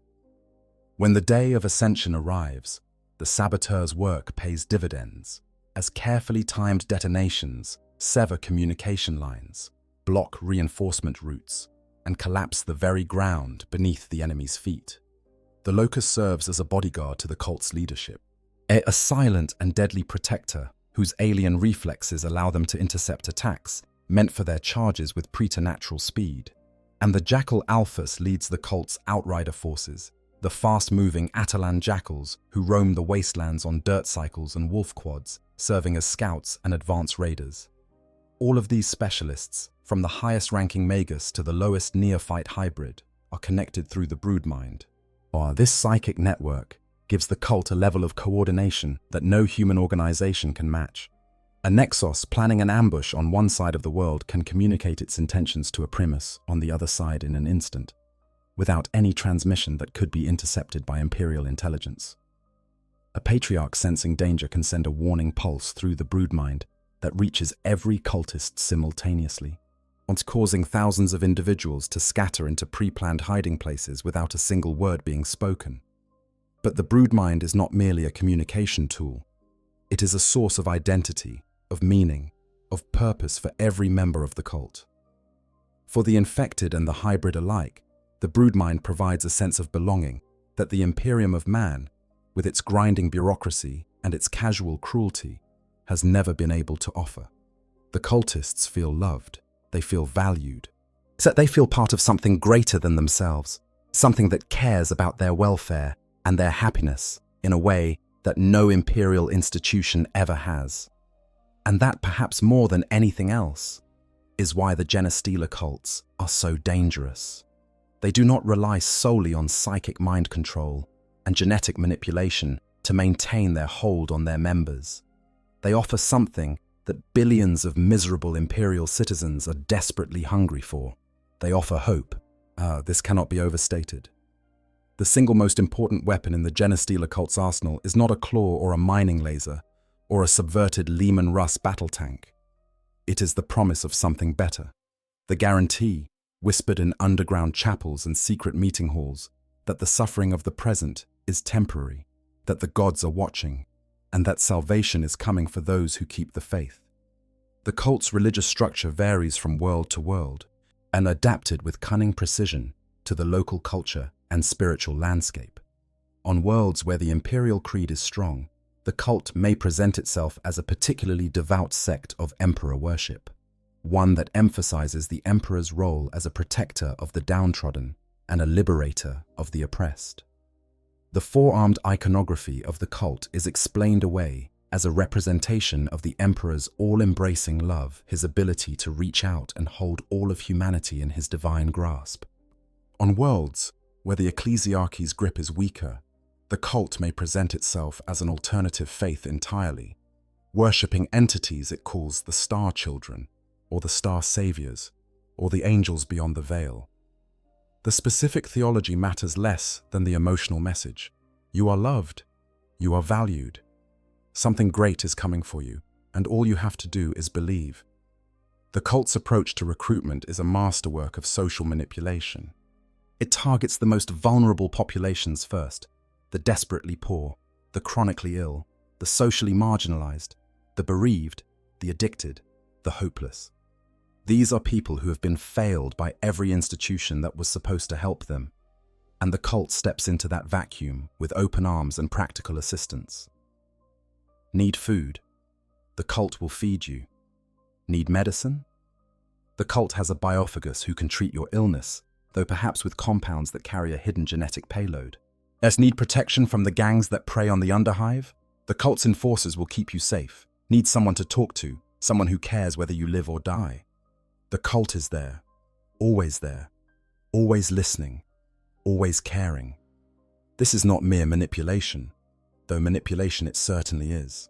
When the day of ascension arrives, the saboteurs' work pays dividends, as carefully timed detonations sever communication lines, block reinforcement routes, and collapse the very ground beneath the enemy's feet. The Locust serves as a bodyguard to the cult's leadership, a silent and deadly protector whose alien reflexes allow them to intercept attacks meant for their charges with preternatural speed. And the Jackal Alphas leads the cult's outrider forces, the fast-moving Atalan Jackals who roam the wastelands on dirt cycles and wolf quads, serving as scouts and advance raiders. All of these specialists, from the highest-ranking Magus to the lowest neophyte hybrid, are connected through the Broodmind. This psychic network gives the cult a level of coordination that no human organization can match. A Nexos planning an ambush on one side of the world can communicate its intentions to a Primus on the other side in an instant, without any transmission that could be intercepted by Imperial intelligence. A Patriarch sensing danger can send a warning pulse through the Broodmind that reaches every cultist simultaneously, causing thousands of individuals to scatter into pre-planned hiding places without a single word being spoken. But the Broodmind is not merely a communication tool. It is a source of identity, of meaning, of purpose for every member of the cult. For the infected and the hybrid alike, the Broodmind provides a sense of belonging that the Imperium of man, with its grinding bureaucracy and its casual cruelty, has never been able to offer. The cultists feel loved. They feel valued. So they feel part of something greater than themselves, something that cares about their welfare and their happiness in a way that no imperial institution ever has. And that, perhaps more than anything else, is why the Genestealer cults are so dangerous. They do not rely solely on psychic mind control and genetic manipulation to maintain their hold on their members. They offer something that billions of miserable imperial citizens are desperately hungry for. They offer hope. This cannot be overstated. The single most important weapon in the Genestealer cult's arsenal is not a claw or a mining laser, or a subverted Lehman Russ battle tank. It is the promise of something better, the guarantee, whispered in underground chapels and secret meeting halls, that the suffering of the present is temporary, that the gods are watching, and that salvation is coming for those who keep the faith. The cult's religious structure varies from world to world and adapted with cunning precision to the local culture and spiritual landscape. On worlds where the imperial creed is strong, the cult may present itself as a particularly devout sect of emperor worship, one that emphasizes the emperor's role as a protector of the downtrodden and a liberator of the oppressed. The four-armed iconography of the cult is explained away as a representation of the emperor's all-embracing love, his ability to reach out and hold all of humanity in his divine grasp. On worlds where the ecclesiarchy's grip is weaker, the cult may present itself as an alternative faith entirely, worshipping entities it calls the Star Children, or the Star Saviors, or the angels beyond the veil. The specific theology matters less than the emotional message. You are loved. You are valued. Something great is coming for you, and all you have to do is believe. The cult's approach to recruitment is a masterwork of social manipulation. It targets the most vulnerable populations first: the desperately poor, the chronically ill, the socially marginalized, the bereaved, the addicted, the hopeless. These are people who have been failed by every institution that was supposed to help them, and the cult steps into that vacuum with open arms and practical assistance. Need food? The cult will feed you. Need medicine? The cult has a biophagus who can treat your illness, though perhaps with compounds that carry a hidden genetic payload. Need protection from the gangs that prey on the underhive? The cult's enforcers will keep you safe. Need someone to talk to, someone who cares whether you live or die? The cult is there, always listening, always caring. This is not mere manipulation, though manipulation it certainly is.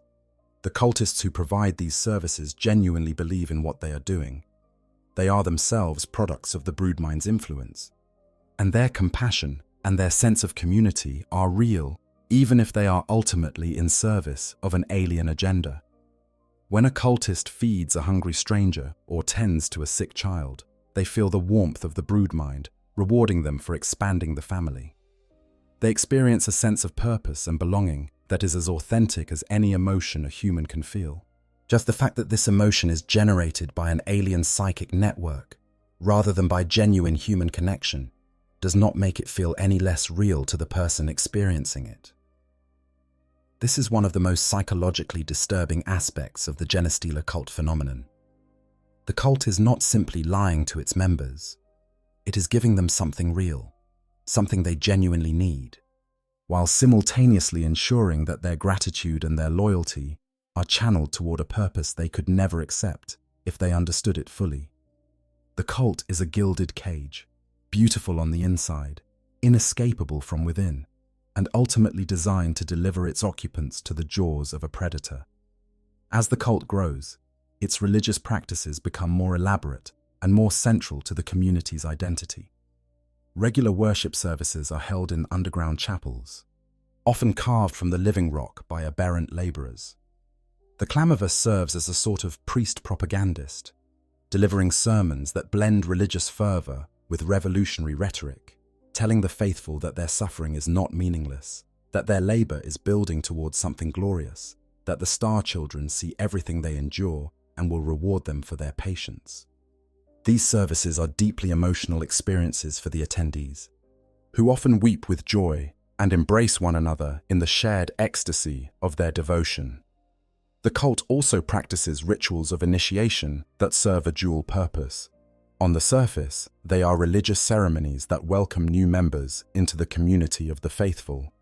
The cultists who provide these services genuinely believe in what they are doing. They are themselves products of the broodmind's influence. And their compassion and their sense of community are real, even if they are ultimately in service of an alien agenda. When a cultist feeds a hungry stranger or tends to a sick child, they feel the warmth of the broodmind, rewarding them for expanding the family. They experience a sense of purpose and belonging that is as authentic as any emotion a human can feel. Just the fact that this emotion is generated by an alien psychic network, rather than by genuine human connection, does not make it feel any less real to the person experiencing it. This is one of the most psychologically disturbing aspects of the Genestealer cult phenomenon. The cult is not simply lying to its members. It is giving them something real, something they genuinely need, while simultaneously ensuring that their gratitude and their loyalty are channeled toward a purpose they could never accept if they understood it fully. The cult is a gilded cage, beautiful on the inside, inescapable from within, and ultimately designed to deliver its occupants to the jaws of a predator. As the cult grows, its religious practices become more elaborate and more central to the community's identity. Regular worship services are held in underground chapels, often carved from the living rock by aberrant laborers. The Clamavus serves as a sort of priest propagandist, delivering sermons that blend religious fervor with revolutionary rhetoric, telling the faithful that their suffering is not meaningless, that their labor is building towards something glorious, that the Star Children see everything they endure and will reward them for their patience. These services are deeply emotional experiences for the attendees, who often weep with joy and embrace one another in the shared ecstasy of their devotion. The cult also practices rituals of initiation that serve a dual purpose. On the surface, they are religious ceremonies that welcome new members into the community of the faithful.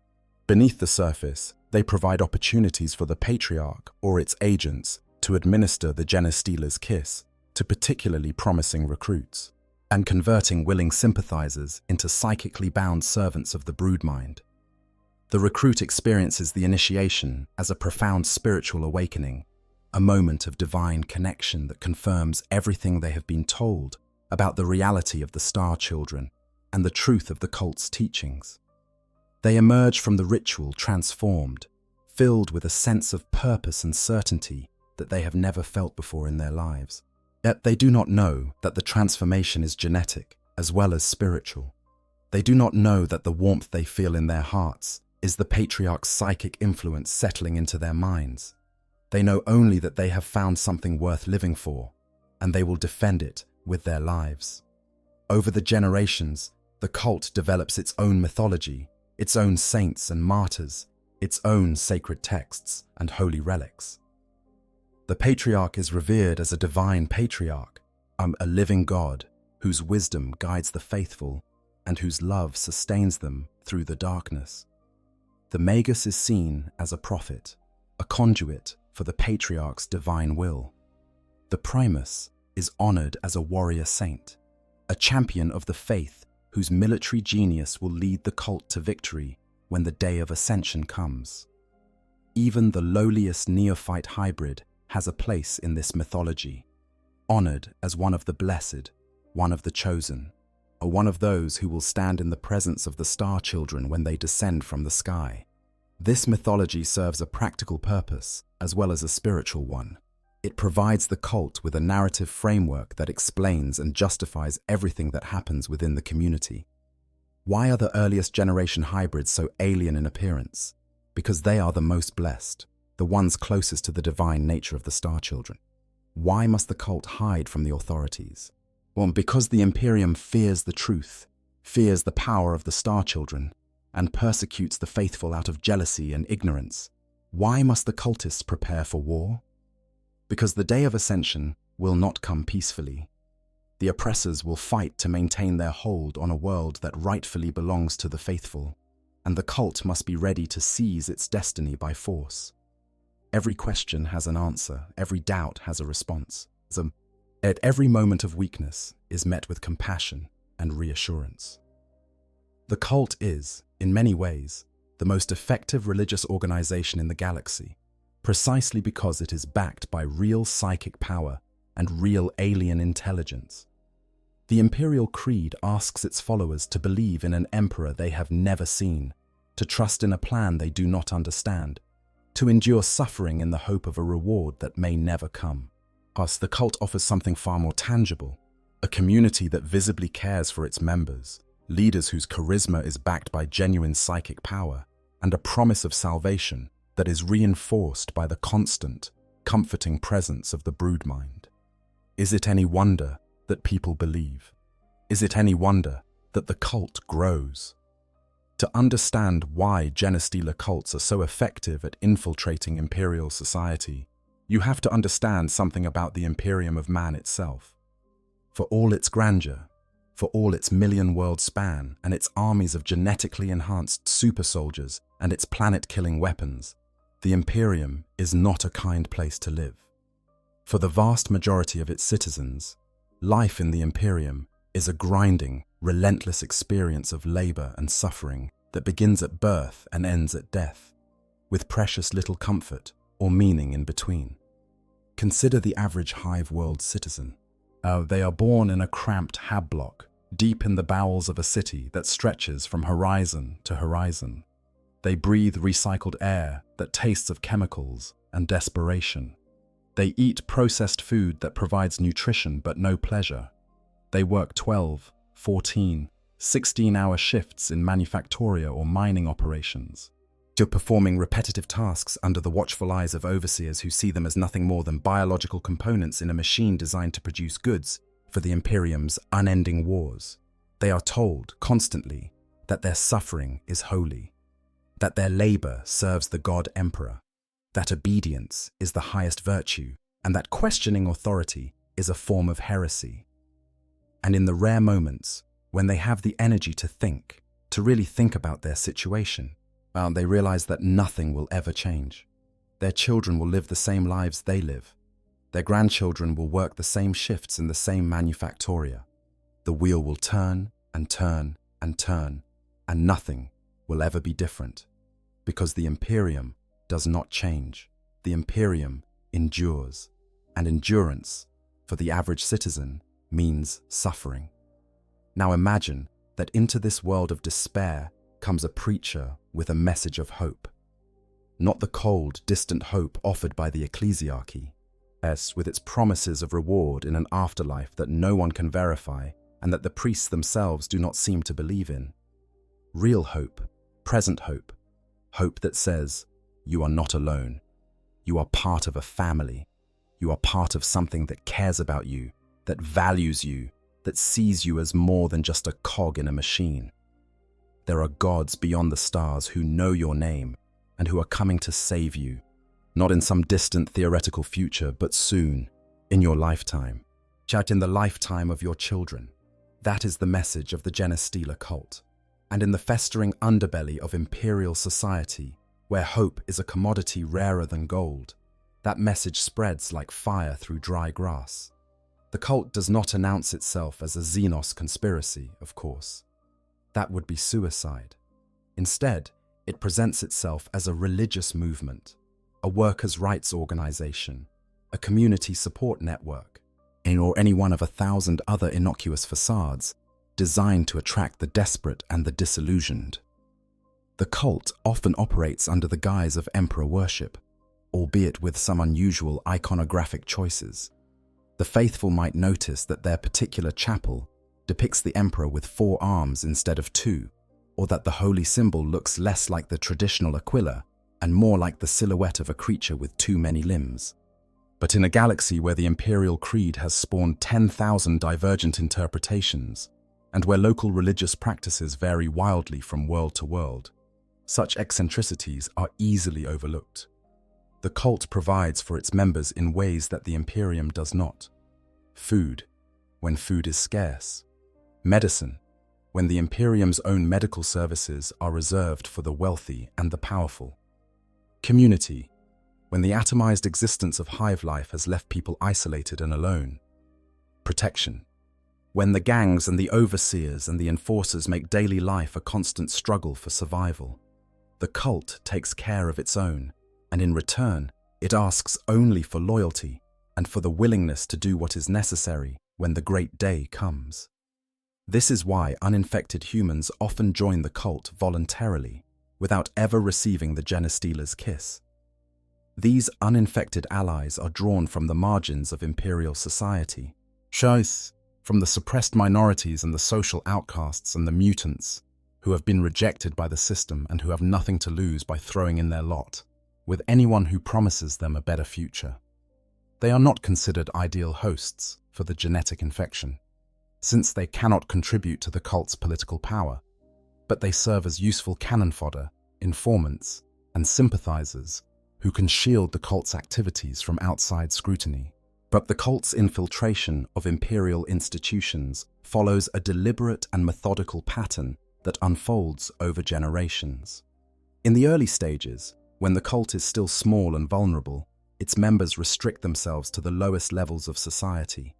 Beneath the surface, they provide opportunities for the Patriarch or its agents to administer the Genestealer's kiss to particularly promising recruits, and converting willing sympathizers into psychically bound servants of the broodmind. The recruit experiences the initiation as a profound spiritual awakening, a moment of divine connection that confirms everything they have been told about the reality of the Star Children and the truth of the cult's teachings. They emerge from the ritual transformed, filled with a sense of purpose and certainty that they have never felt before in their lives. Yet they do not know that the transformation is genetic as well as spiritual. They do not know that the warmth they feel in their hearts is the Patriarch's psychic influence settling into their minds. They know only that they have found something worth living for, and they will defend it with their lives. Over the generations, the cult develops its own mythology, its own saints and martyrs, its own sacred texts and holy relics. The Patriarch is revered as a divine patriarch, a living God whose wisdom guides the faithful and whose love sustains them through the darkness. The Magus is seen as a prophet, a conduit for the Patriarch's divine will. The Primus is honored as a warrior saint, a champion of the faith whose military genius will lead the cult to victory when the day of ascension comes. Even the lowliest neophyte hybrid has a place in this mythology, honored as one of the blessed, one of the chosen, or one of those who will stand in the presence of the Star Children when they descend from the sky. This mythology serves a practical purpose as well as a spiritual one. It provides the cult with a narrative framework that explains and justifies everything that happens within the community. Why are the earliest generation hybrids so alien in appearance? Because they are the most blessed, the ones closest to the divine nature of the Star Children. Why must the cult hide from the authorities? Well, because the Imperium fears the truth, fears the power of the Star Children, and persecutes the faithful out of jealousy and ignorance. Why must the cultists prepare for war? Because the day of ascension will not come peacefully. The oppressors will fight to maintain their hold on a world that rightfully belongs to the faithful, and the cult must be ready to seize its destiny by force. Every question has an answer, every doubt has a response. At every moment of weakness is met with compassion and reassurance. The cult is, in many ways, the most effective religious organization in the galaxy, precisely because it is backed by real psychic power and real alien intelligence. The Imperial Creed asks its followers to believe in an emperor they have never seen, to trust in a plan they do not understand, to endure suffering in the hope of a reward that may never come. Thus, the cult offers something far more tangible, a community that visibly cares for its members, leaders whose charisma is backed by genuine psychic power, and a promise of salvation that is reinforced by the constant, comforting presence of the broodmind. Is it any wonder that people believe? Is it any wonder that the cult grows? To understand why Genestealer cults are so effective at infiltrating Imperial society, you have to understand something about the Imperium of man itself. For all its grandeur, for all its million-world span and its armies of genetically enhanced super soldiers and its planet-killing weapons, the Imperium is not a kind place to live. For the vast majority of its citizens, life in the Imperium is a grinding, relentless experience of labor and suffering that begins at birth and ends at death, with precious little comfort or meaning in between. Consider the average hive world citizen. They are born in a cramped hab block, deep in the bowels of a city that stretches from horizon to horizon. They breathe recycled air that tastes of chemicals and desperation. They eat processed food that provides nutrition but no pleasure. They work 12, 14, 16-hour shifts in manufactoria or mining operations, still performing repetitive tasks under the watchful eyes of overseers who see them as nothing more than biological components in a machine designed to produce goods for the Imperium's unending wars. They are told constantly that their suffering is holy, that their labor serves the God Emperor, that obedience is the highest virtue, and that questioning authority is a form of heresy. And in the rare moments when they have the energy to think, to really think about their situation, they realize that nothing will ever change. Their children will live the same lives they live. Their grandchildren will work the same shifts in the same manufactoria. The wheel will turn and turn and turn, and nothing will ever be different, because the Imperium does not change. The Imperium endures, and endurance, for the average citizen, means suffering. Now imagine that into this world of despair comes a preacher with a message of hope. Not the cold, distant hope offered by the ecclesiarchy, with its promises of reward in an afterlife that no one can verify and that the priests themselves do not seem to believe in. Real hope, present hope, hope that says, you are not alone. You are part of a family. You are part of something that cares about you, that values you, that sees you as more than just a cog in a machine. There are gods beyond the stars who know your name and who are coming to save you, not in some distant theoretical future, but soon, in your lifetime. In the lifetime of your children. That is the message of the Genestealer cult. And in the festering underbelly of Imperial society, where hope is a commodity rarer than gold, that message spreads like fire through dry grass. The cult does not announce itself as a Xenos conspiracy, of course. That would be suicide. Instead, it presents itself as a religious movement, a workers' rights organization, a community support network, or any one of 1,000 other innocuous facades designed to attract the desperate and the disillusioned. The cult often operates under the guise of emperor worship, albeit with some unusual iconographic choices. The faithful might notice that their particular chapel depicts the emperor with 4 arms instead of 2, or that the holy symbol looks less like the traditional aquila and more like the silhouette of a creature with too many limbs. But in a galaxy where the imperial creed has spawned 10,000 divergent interpretations, and where local religious practices vary wildly from world to world, such eccentricities are easily overlooked. The cult provides for its members in ways that the Imperium does not. Food, when food is scarce. Medicine, when the Imperium's own medical services are reserved for the wealthy and the powerful. Community, when the atomized existence of hive life has left people isolated and alone. Protection, when the gangs and the overseers and the enforcers make daily life a constant struggle for survival. The cult takes care of its own, and in return, it asks only for loyalty and for the willingness to do what is necessary when the great day comes. This is why uninfected humans often join the cult voluntarily, without ever receiving the Genestealer's kiss. These uninfected allies are drawn from the margins of imperial society, from the suppressed minorities and the social outcasts and the mutants, who have been rejected by the system and who have nothing to lose by throwing in their lot with anyone who promises them a better future. They are not considered ideal hosts for the genetic infection, since they cannot contribute to the cult's political power, but they serve as useful cannon fodder, informants, and sympathizers who can shield the cult's activities from outside scrutiny. But the cult's infiltration of imperial institutions follows a deliberate and methodical pattern that unfolds over generations. In the early stages, when the cult is still small and vulnerable, its members restrict themselves to the lowest levels of society.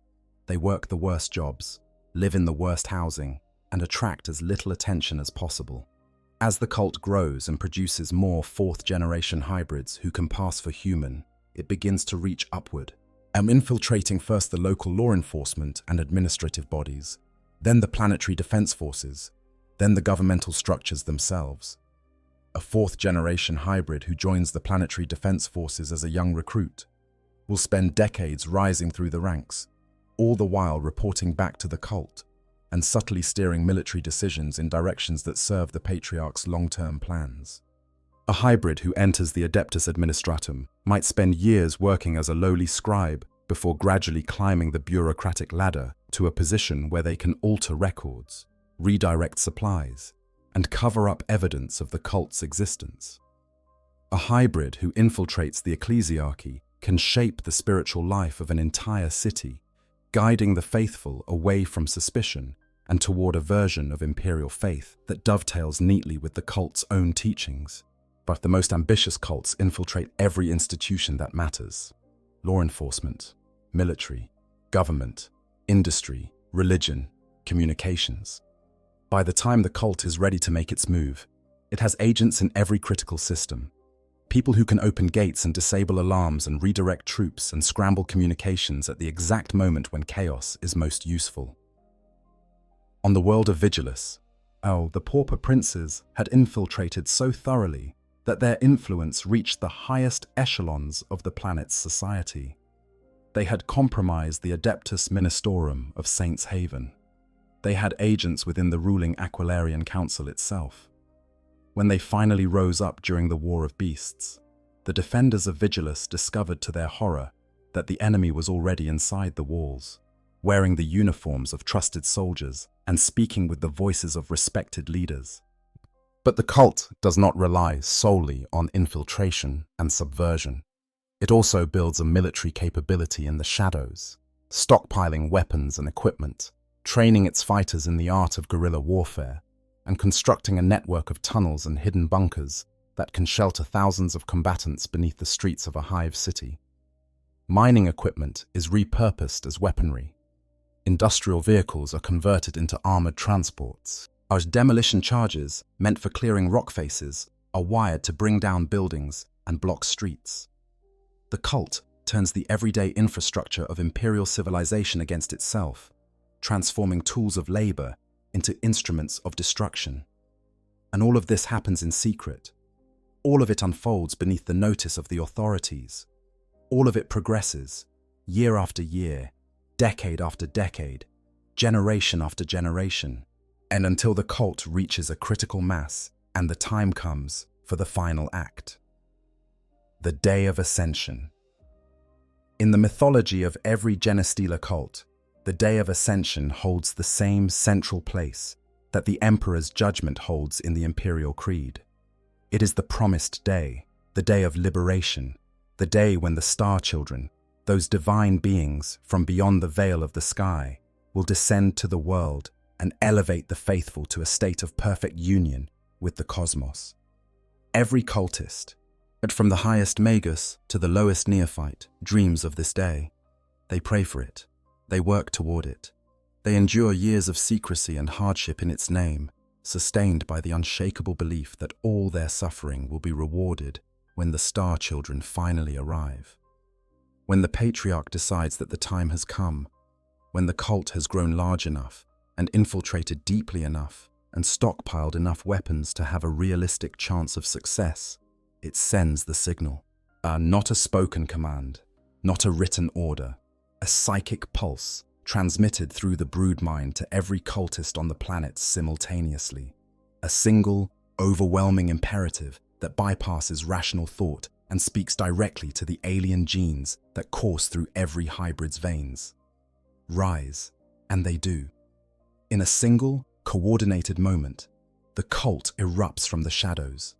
They work the worst jobs, live in the worst housing, and attract as little attention as possible. As the cult grows and produces more fourth-generation hybrids who can pass for human, it begins to reach upward, infiltrating first the local law enforcement and administrative bodies, then the planetary defense forces, then the governmental structures themselves. A fourth-generation hybrid who joins the planetary defense forces as a young recruit will spend decades rising through the ranks, all the while reporting back to the cult and subtly steering military decisions in directions that serve the Patriarch's long-term plans. A hybrid who enters the Adeptus Administratum might spend years working as a lowly scribe before gradually climbing the bureaucratic ladder to a position where they can alter records, redirect supplies, and cover up evidence of the cult's existence. A hybrid who infiltrates the ecclesiarchy can shape the spiritual life of an entire city, guiding the faithful away from suspicion and toward a version of imperial faith that dovetails neatly with the cult's own teachings. But the most ambitious cults infiltrate every institution that matters: law enforcement, military, government, industry, religion, communications. By the time the cult is ready to make its move, it has agents in every critical system. People who can open gates and disable alarms and redirect troops and scramble communications at the exact moment when chaos is most useful. On the world of Vigilus, the pauper princes had infiltrated so thoroughly that their influence reached the highest echelons of the planet's society. They had compromised the Adeptus Ministorum of Saints Haven. They had agents within the ruling Aquilarian Council itself. When they finally rose up during the War of Beasts, the defenders of Vigilus discovered to their horror that the enemy was already inside the walls, wearing the uniforms of trusted soldiers and speaking with the voices of respected leaders. But the cult does not rely solely on infiltration and subversion. It also builds a military capability in the shadows, stockpiling weapons and equipment, training its fighters in the art of guerrilla warfare, and constructing a network of tunnels and hidden bunkers that can shelter thousands of combatants beneath the streets of a hive city. Mining equipment is repurposed as weaponry. Industrial vehicles are converted into armored transports. Our demolition charges, meant for clearing rock faces, are wired to bring down buildings and block streets. The cult turns the everyday infrastructure of imperial civilization against itself, transforming tools of labor into instruments of destruction. And all of this happens in secret. All of it unfolds beneath the notice of the authorities. All of it progresses, year after year, decade after decade, generation after generation, and until the cult reaches a critical mass and the time comes for the final act. The Day of Ascension. In the mythology of every Genestealer cult, the Day of Ascension holds the same central place that the Emperor's judgment holds in the Imperial Creed. It is the promised day, the day of liberation, the day when the Star Children, those divine beings from beyond the veil of the sky, will descend to the world and elevate the faithful to a state of perfect union with the cosmos. Every cultist, from the highest magus to the lowest neophyte, dreams of this day. They pray for it. They work toward it. They endure years of secrecy and hardship in its name, sustained by the unshakable belief that all their suffering will be rewarded when the Star Children finally arrive. When the Patriarch decides that the time has come, when the cult has grown large enough and infiltrated deeply enough and stockpiled enough weapons to have a realistic chance of success, it sends the signal. Not a spoken command, not a written order, a psychic pulse transmitted through the broodmind to every cultist on the planet simultaneously. A single, overwhelming imperative that bypasses rational thought and speaks directly to the alien genes that course through every hybrid's veins. Rise, and they do. In a single, coordinated moment, the cult erupts from the shadows.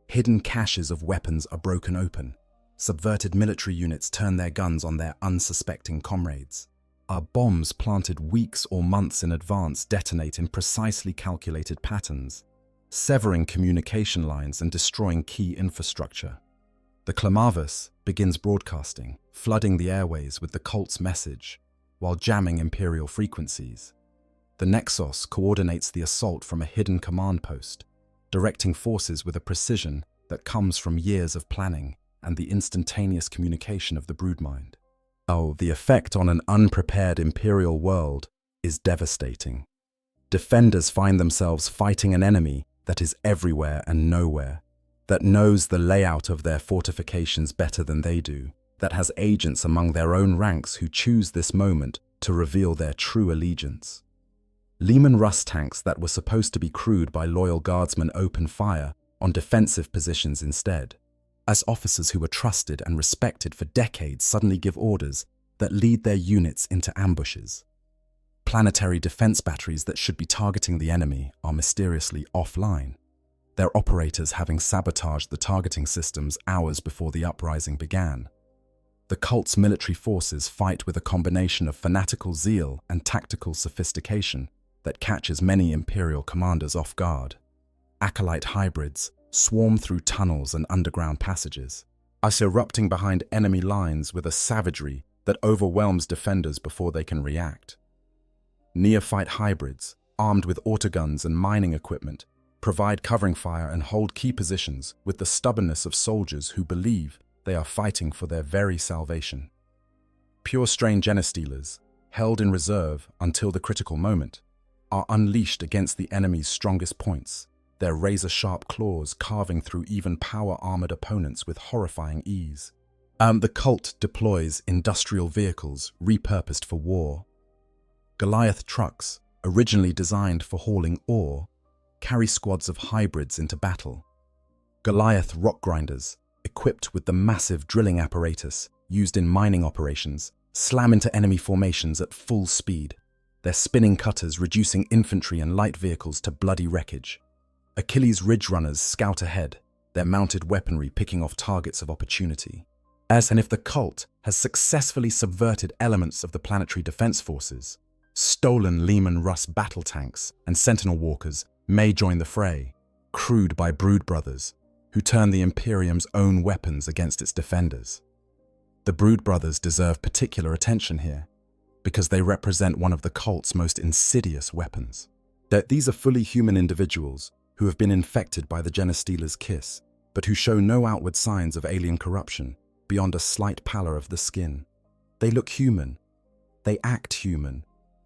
Hidden caches of weapons are broken open. Subverted military units turn their guns on their unsuspecting comrades. Our bombs planted weeks or months in advance detonate in precisely calculated patterns, severing communication lines and destroying key infrastructure. The Clamavus begins broadcasting, flooding the airways with the cult's message, while jamming Imperial frequencies. The Nexus coordinates the assault from a hidden command post, directing forces with a precision that comes from years of planning and the instantaneous communication of the broodmind. Oh, the effect on an unprepared Imperial world is devastating. Defenders find themselves fighting an enemy that is everywhere and nowhere, that knows the layout of their fortifications better than they do, that has agents among their own ranks who choose this moment to reveal their true allegiance. Lehman Russ tanks that were supposed to be crewed by loyal guardsmen open fire on defensive positions instead, as officers who were trusted and respected for decades suddenly give orders that lead their units into ambushes. Planetary defense batteries that should be targeting the enemy are mysteriously offline, their operators having sabotaged the targeting systems hours before the uprising began. The cult's military forces fight with a combination of fanatical zeal and tactical sophistication that catches many Imperial commanders off guard. Acolyte hybrids swarm through tunnels and underground passages, us erupting behind enemy lines with a savagery that overwhelms defenders before they can react. Neophyte hybrids, armed with autoguns and mining equipment, provide covering fire and hold key positions with the stubbornness of soldiers who believe they are fighting for their very salvation. Pure-strain Genestealers, held in reserve until the critical moment, are unleashed against the enemy's strongest points, their razor-sharp claws carving through even power-armored opponents with horrifying ease. The cult deploys industrial vehicles repurposed for war. Goliath trucks, originally designed for hauling ore, carry squads of hybrids into battle. Goliath rock grinders, equipped with the massive drilling apparatus used in mining operations, slam into enemy formations at full speed, their spinning cutters reducing infantry and light vehicles to bloody wreckage. Achilles Ridge runners scout ahead, their mounted weaponry picking off targets of opportunity. And if the cult has successfully subverted elements of the planetary defense forces, stolen Lehman Russ battle tanks and Sentinel walkers may join the fray, crewed by brood brothers, who turn the Imperium's own weapons against its defenders. The brood brothers deserve particular attention here, because they represent one of the cult's most insidious weapons. That these are fully human individuals who have been infected by the Genestealer's kiss, but who show no outward signs of alien corruption beyond a slight pallor of the skin. They look human. They act human.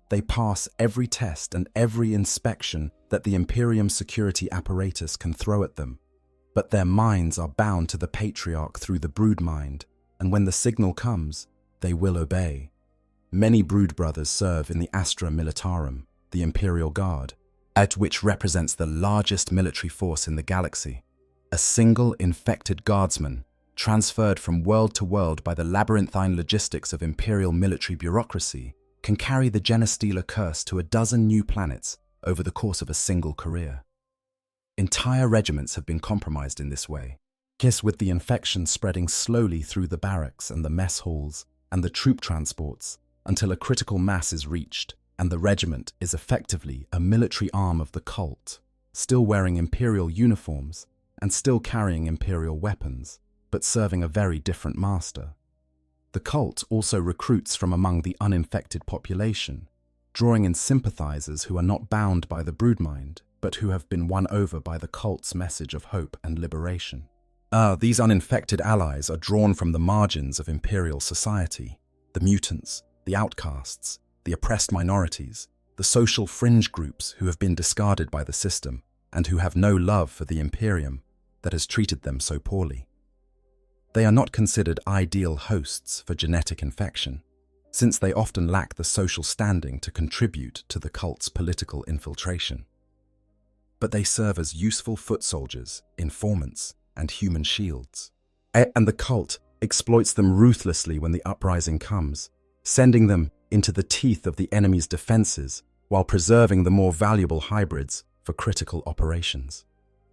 They pass every test and every inspection that the Imperium security apparatus can throw at them. But their minds are bound to the Patriarch through the brood mind, and when the signal comes, they will obey. Many brood brothers serve in the Astra Militarum, the Imperial Guard, which represents the largest military force in the galaxy. A single infected guardsman, transferred from world to world by the labyrinthine logistics of Imperial military bureaucracy, can carry the Genestealer curse to a dozen new planets over the course of a single career. Entire regiments have been compromised in this way, with the infection spreading slowly through the barracks and the mess halls and the troop transports until a critical mass is reached, and the regiment is effectively a military arm of the cult, still wearing Imperial uniforms and still carrying Imperial weapons, but serving a very different master. The cult also recruits from among the uninfected population, drawing in sympathizers who are not bound by the broodmind, but who have been won over by the cult's message of hope and liberation. These uninfected allies are drawn from the margins of Imperial society, the mutants, the outcasts, the oppressed minorities, the social fringe groups who have been discarded by the system and who have no love for the Imperium that has treated them so poorly. They are not considered ideal hosts for genetic infection, since they often lack the social standing to contribute to the cult's political infiltration. But they serve as useful foot soldiers, informants, and human shields. And the cult exploits them ruthlessly when the uprising comes, sending them into the teeth of the enemy's defenses while preserving the more valuable hybrids for critical operations.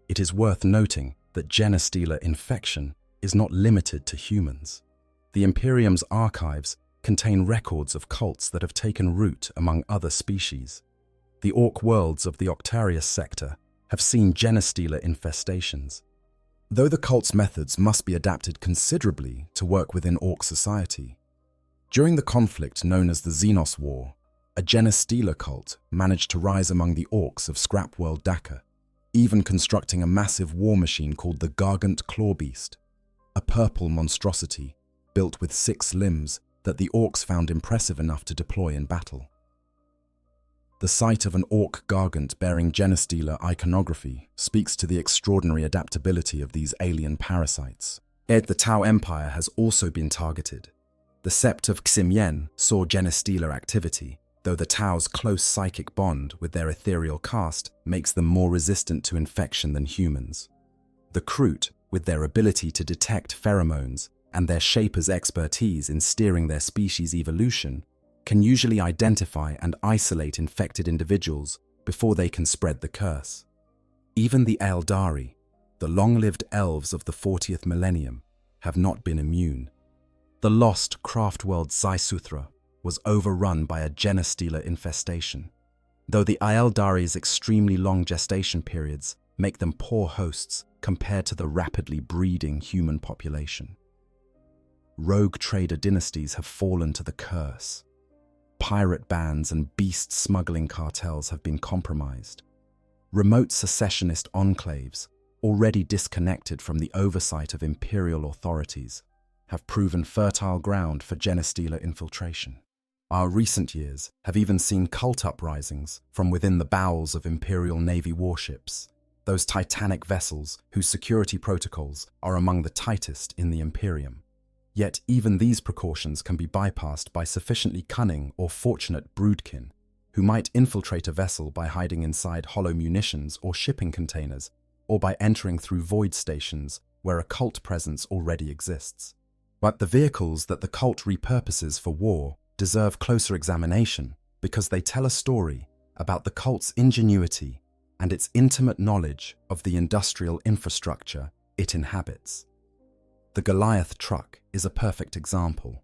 It is worth noting that Genestealer infection is not limited to humans. The Imperium's archives contain records of cults that have taken root among other species. The Orc worlds of the Octarius sector have seen Genestealer infestations. Though the cult's methods must be adapted considerably to work within Orc society. During the conflict known as the Xenos War, a Genestealer cult managed to rise among the Orcs of Scrap World Daka, even constructing a massive war machine called the Gargant Clawbeast, a purple monstrosity built with 6 limbs that the Orcs found impressive enough to deploy in battle. The sight of an Orc Gargant bearing Genestealer iconography speaks to the extraordinary adaptability of these alien parasites. The Tau Empire has also been targeted. The Sept of Ximyen saw Genestealer activity, though the Tau's close psychic bond with their ethereal caste makes them more resistant to infection than humans. The Kroot, with their ability to detect pheromones and their Shaper's expertise in steering their species' evolution, can usually identify and isolate infected individuals before they can spread the curse. Even the Eldari, the long-lived elves of the 40th millennium, have not been immune. The lost craft-world Zaisuthra was overrun by a Genestealer infestation, though the Eldari's extremely long gestation periods make them poor hosts compared to the rapidly breeding human population. Rogue trader dynasties have fallen to the curse. Pirate bands and beast smuggling cartels have been compromised. Remote secessionist enclaves, already disconnected from the oversight of imperial authorities, have proven fertile ground for Genestealer infiltration. Our recent years have even seen cult uprisings from within the bowels of Imperial Navy warships, those titanic vessels whose security protocols are among the tightest in the Imperium. Yet even these precautions can be bypassed by sufficiently cunning or fortunate broodkin, who might infiltrate a vessel by hiding inside hollow munitions or shipping containers, or by entering through void stations where a cult presence already exists. But the vehicles that the cult repurposes for war deserve closer examination because they tell a story about the cult's ingenuity and its intimate knowledge of the industrial infrastructure it inhabits. The Goliath truck is a perfect example.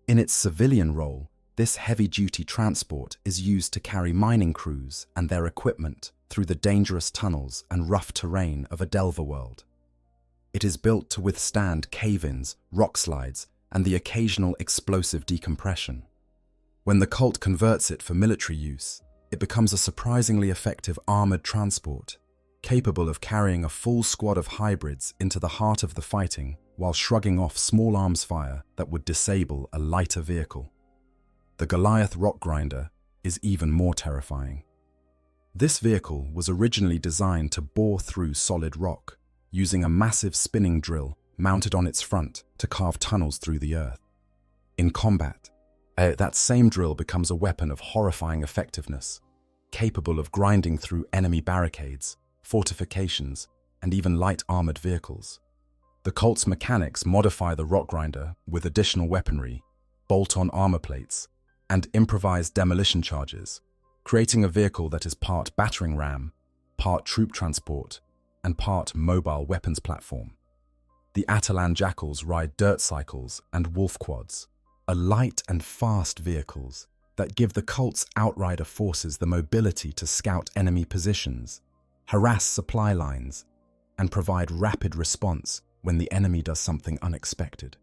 In its civilian role, this heavy-duty transport is used to carry mining crews and their equipment through the dangerous tunnels and rough terrain of a Delver world. It is built to withstand cave-ins, rock slides, and the occasional explosive decompression. When the cult converts it for military use, it becomes a surprisingly effective armored transport, capable of carrying a full squad of hybrids into the heart of the fighting while shrugging off small arms fire that would disable a lighter vehicle. The Goliath rock grinder is even more terrifying. This vehicle was originally designed to bore through solid rock, using a massive spinning drill mounted on its front to carve tunnels through the earth. In combat, that same drill becomes a weapon of horrifying effectiveness. capable of grinding through enemy barricades, fortifications, and even light armored vehicles. The cult's mechanics modify the rock grinder with additional weaponry, bolt-on armor plates, and improvised demolition charges, creating a vehicle that is part battering ram, part troop transport, and part mobile weapons platform. The Atalan jackals ride dirt cycles and wolf quads, are light and fast vehicles that give the cult's outrider forces the mobility to scout enemy positions, harass supply lines, and provide rapid response when the enemy does something unexpected.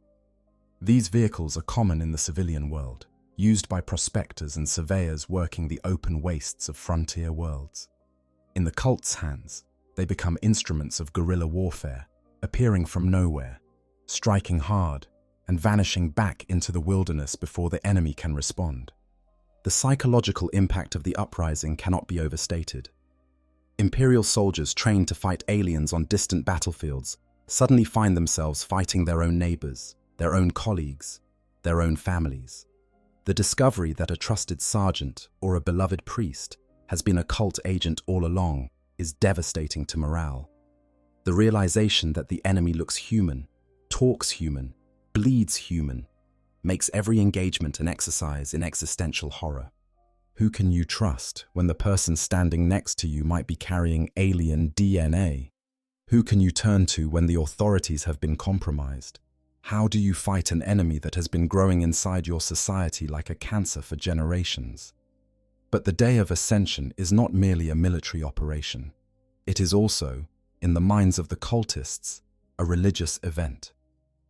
These vehicles are common in the civilian world, used by prospectors and surveyors working the open wastes of frontier worlds. In the cult's hands, they become instruments of guerrilla warfare, appearing from nowhere, striking hard, and vanishing back into the wilderness before the enemy can respond. The psychological impact of the uprising cannot be overstated. Imperial soldiers trained to fight aliens on distant battlefields suddenly find themselves fighting their own neighbors, their own colleagues, their own families. The discovery that a trusted sergeant or a beloved priest has been a cult agent all along is devastating to morale. The realization that the enemy looks human, talks human, bleeds human, makes every engagement an exercise in existential horror. Who can you trust when the person standing next to you might be carrying alien DNA? Who can you turn to when the authorities have been compromised? How do you fight an enemy that has been growing inside your society like a cancer for generations? But the Day of Ascension is not merely a military operation. It is also, in the minds of the cultists, a religious event.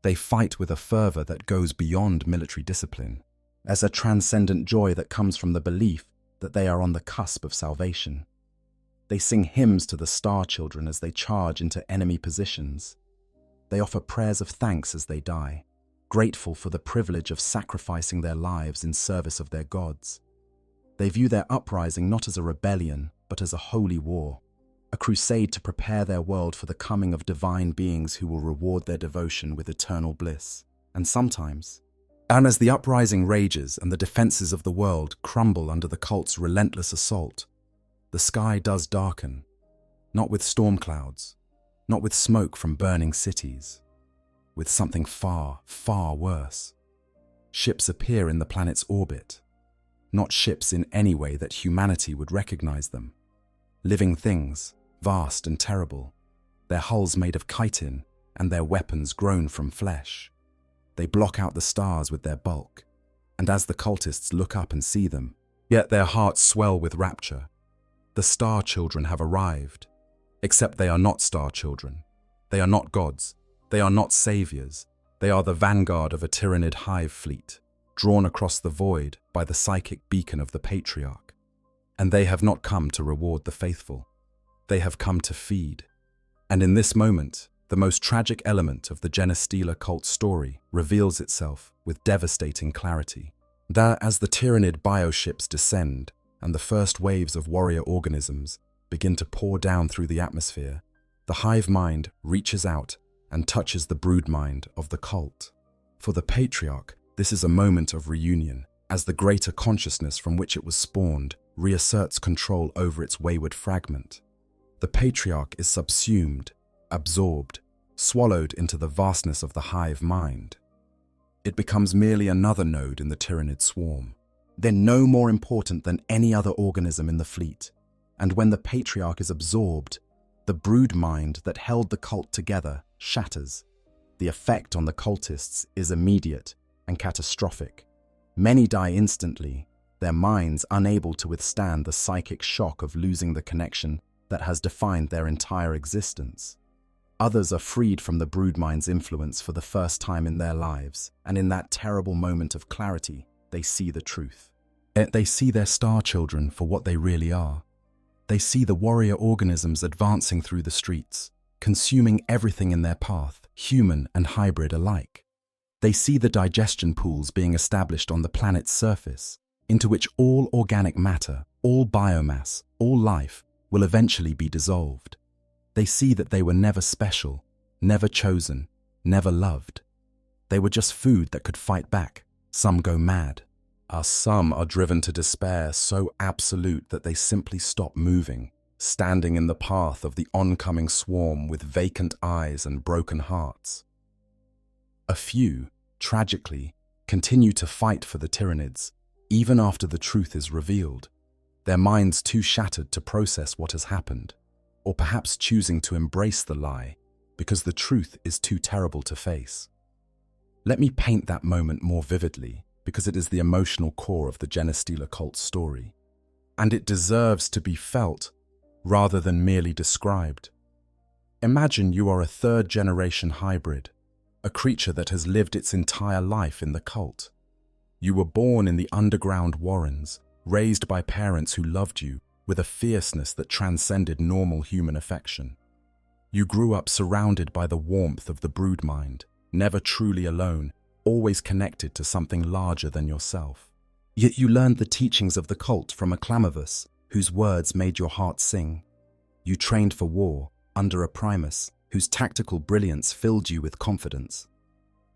They fight with a fervor that goes beyond military discipline, as a transcendent joy that comes from the belief that they are on the cusp of salvation. They sing hymns to the Star Children as they charge into enemy positions. They offer prayers of thanks as they die, grateful for the privilege of sacrificing their lives in service of their gods. They view their uprising not as a rebellion, but as a holy war, a crusade to prepare their world for the coming of divine beings who will reward their devotion with eternal bliss. And sometimes, and as the uprising rages and the defenses of the world crumble under the cult's relentless assault, the sky does darken, not with storm clouds, not with smoke from burning cities, with something far, far worse. Ships appear in the planet's orbit, not ships in any way that humanity would recognize them. Living things, vast and terrible, their hulls made of chitin and their weapons grown from flesh. They block out the stars with their bulk, and as the cultists look up and see them, yet their hearts swell with rapture. The Star Children have arrived, except they are not Star Children. They are not gods. They are not saviors. They are the vanguard of a tyrannid hive fleet, drawn across the void by the psychic beacon of the Patriarch. And they have not come to reward the faithful. They have come to feed. And in this moment, the most tragic element of the Genestealer cult story reveals itself with devastating clarity. That as the tyrannid bioships descend and the first waves of warrior organisms begin to pour down through the atmosphere, the hive mind reaches out and touches the brood mind of the cult. For the Patriarch, this is a moment of reunion, as the greater consciousness from which it was spawned reasserts control over its wayward fragment. The Patriarch is subsumed, absorbed, swallowed into the vastness of the hive mind. It becomes merely another node in the tyrannid swarm, then no more important than any other organism in the fleet. And when the Patriarch is absorbed, the brood mind that held the cult together shatters. The effect on the cultists is immediate and catastrophic. Many die instantly, their minds unable to withstand the psychic shock of losing the connection that has defined their entire existence. Others are freed from the broodmind's influence for the first time in their lives, and in that terrible moment of clarity, they see the truth. They see their Star Children for what they really are. They see the warrior organisms advancing through the streets, consuming everything in their path, human and hybrid alike. They see the digestion pools being established on the planet's surface, into which all organic matter, all biomass, all life will eventually be dissolved. They see that they were never special, never chosen, never loved. They were just food that could fight back. Some go mad. Some are driven to despair so absolute that they simply stop moving, standing in the path of the oncoming swarm with vacant eyes and broken hearts. A few, tragically, continue to fight for the Tyranids, even after the truth is revealed, their minds too shattered to process what has happened, or perhaps choosing to embrace the lie because the truth is too terrible to face. Let me paint that moment more vividly, because it is the emotional core of the Genestealer cult's story, and it deserves to be felt rather than merely described. Imagine you are a third-generation hybrid, a creature that has lived its entire life in the cult. You were born in the underground warrens, raised by parents who loved you with a fierceness that transcended normal human affection. You grew up surrounded by the warmth of the broodmind, never truly alone, always connected to something larger than yourself. Yet you learned the teachings of the cult from a Clamavus, whose words made your heart sing. You trained for war under a Primus, whose tactical brilliance filled you with confidence.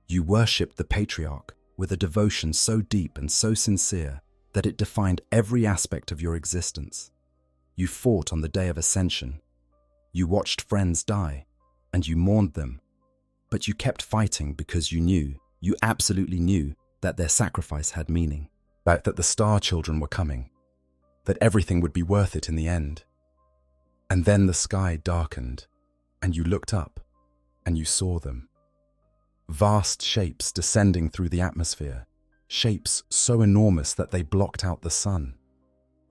You worshipped the Patriarch with a devotion so deep and so sincere that it defined every aspect of your existence. You fought on the day of ascension. You watched friends die, and you mourned them. But you kept fighting because you absolutely knew that their sacrifice had meaning, that the Star Children were coming, that everything would be worth it in the end. And then the sky darkened, and you looked up, and you saw them. Vast shapes descending through the atmosphere, shapes so enormous that they blocked out the sun.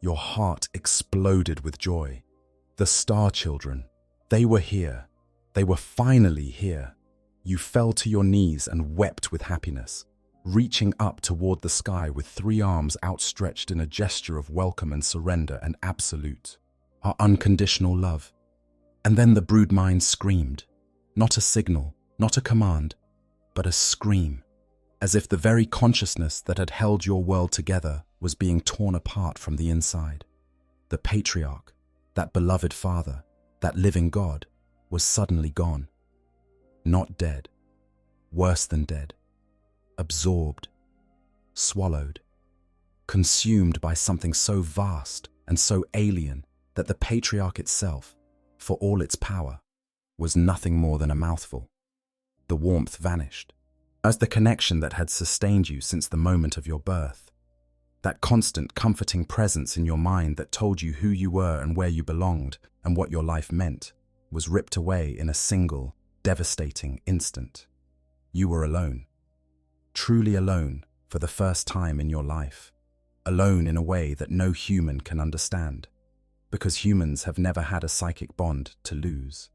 Your heart exploded with joy. The Star Children, they were here. They were finally here. You fell to your knees and wept with happiness, reaching up toward the sky with 3 arms outstretched in a gesture of welcome and surrender and absolute, our unconditional love. And then the broodmind screamed, not a signal, not a command, but a scream, as if the very consciousness that had held your world together was being torn apart from the inside. The Patriarch, that beloved father, that living God, was suddenly gone. Not dead, worse than dead, absorbed, swallowed, consumed by something so vast and so alien that the Patriarch itself, for all its power, was nothing more than a mouthful. The warmth vanished, as the connection that had sustained you since the moment of your birth. That constant, comforting presence in your mind that told you who you were and where you belonged and what your life meant was ripped away in a single, devastating instant. You were alone. Truly alone for the first time in your life. Alone in a way that no human can understand, because humans have never had a psychic bond to lose.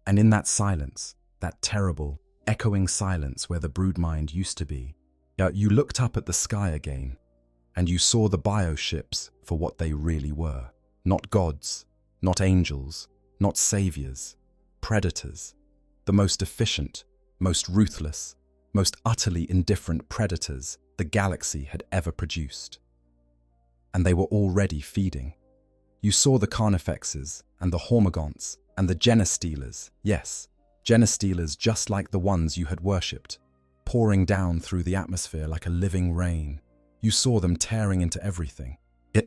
And in that silence, that terrible, echoing silence where the broodmind used to be, you looked up at the sky again, and you saw the bioships for what they really were. Not gods, not angels, not saviors, predators. The most efficient, most ruthless, most utterly indifferent predators the galaxy had ever produced. And they were already feeding. You saw the Carnifexes and the Hormagaunts and the Genestealers, yes, Genestealers just like the ones you had worshipped, pouring down through the atmosphere like a living rain. You saw them tearing into everything,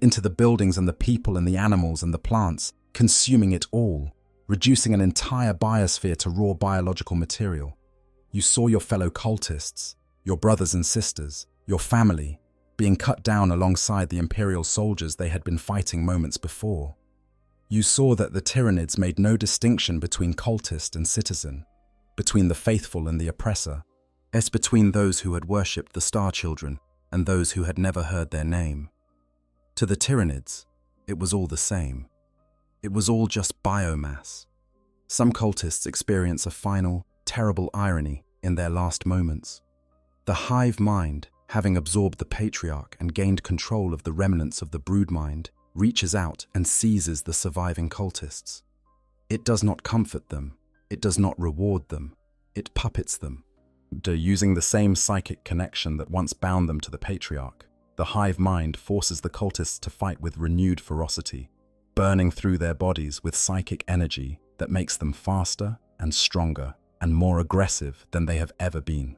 into the buildings and the people and the animals and the plants, consuming it all, reducing an entire biosphere to raw biological material. You saw your fellow cultists, your brothers and sisters, your family, being cut down alongside the Imperial soldiers they had been fighting moments before. You saw that the Tyranids made no distinction between cultist and citizen, between the faithful and the oppressor, as between those who had worshipped the Star Children and those who had never heard their name. To the Tyranids, it was all the same. It was all just biomass. Some cultists experience a final, terrible irony in their last moments. The hive mind, having absorbed the Patriarch and gained control of the remnants of the broodmind, reaches out and seizes the surviving cultists. It does not comfort them. It does not reward them. It puppets them. Using the same psychic connection that once bound them to the Patriarch, the hive mind forces the cultists to fight with renewed ferocity, burning through their bodies with psychic energy that makes them faster and stronger and more aggressive than they have ever been.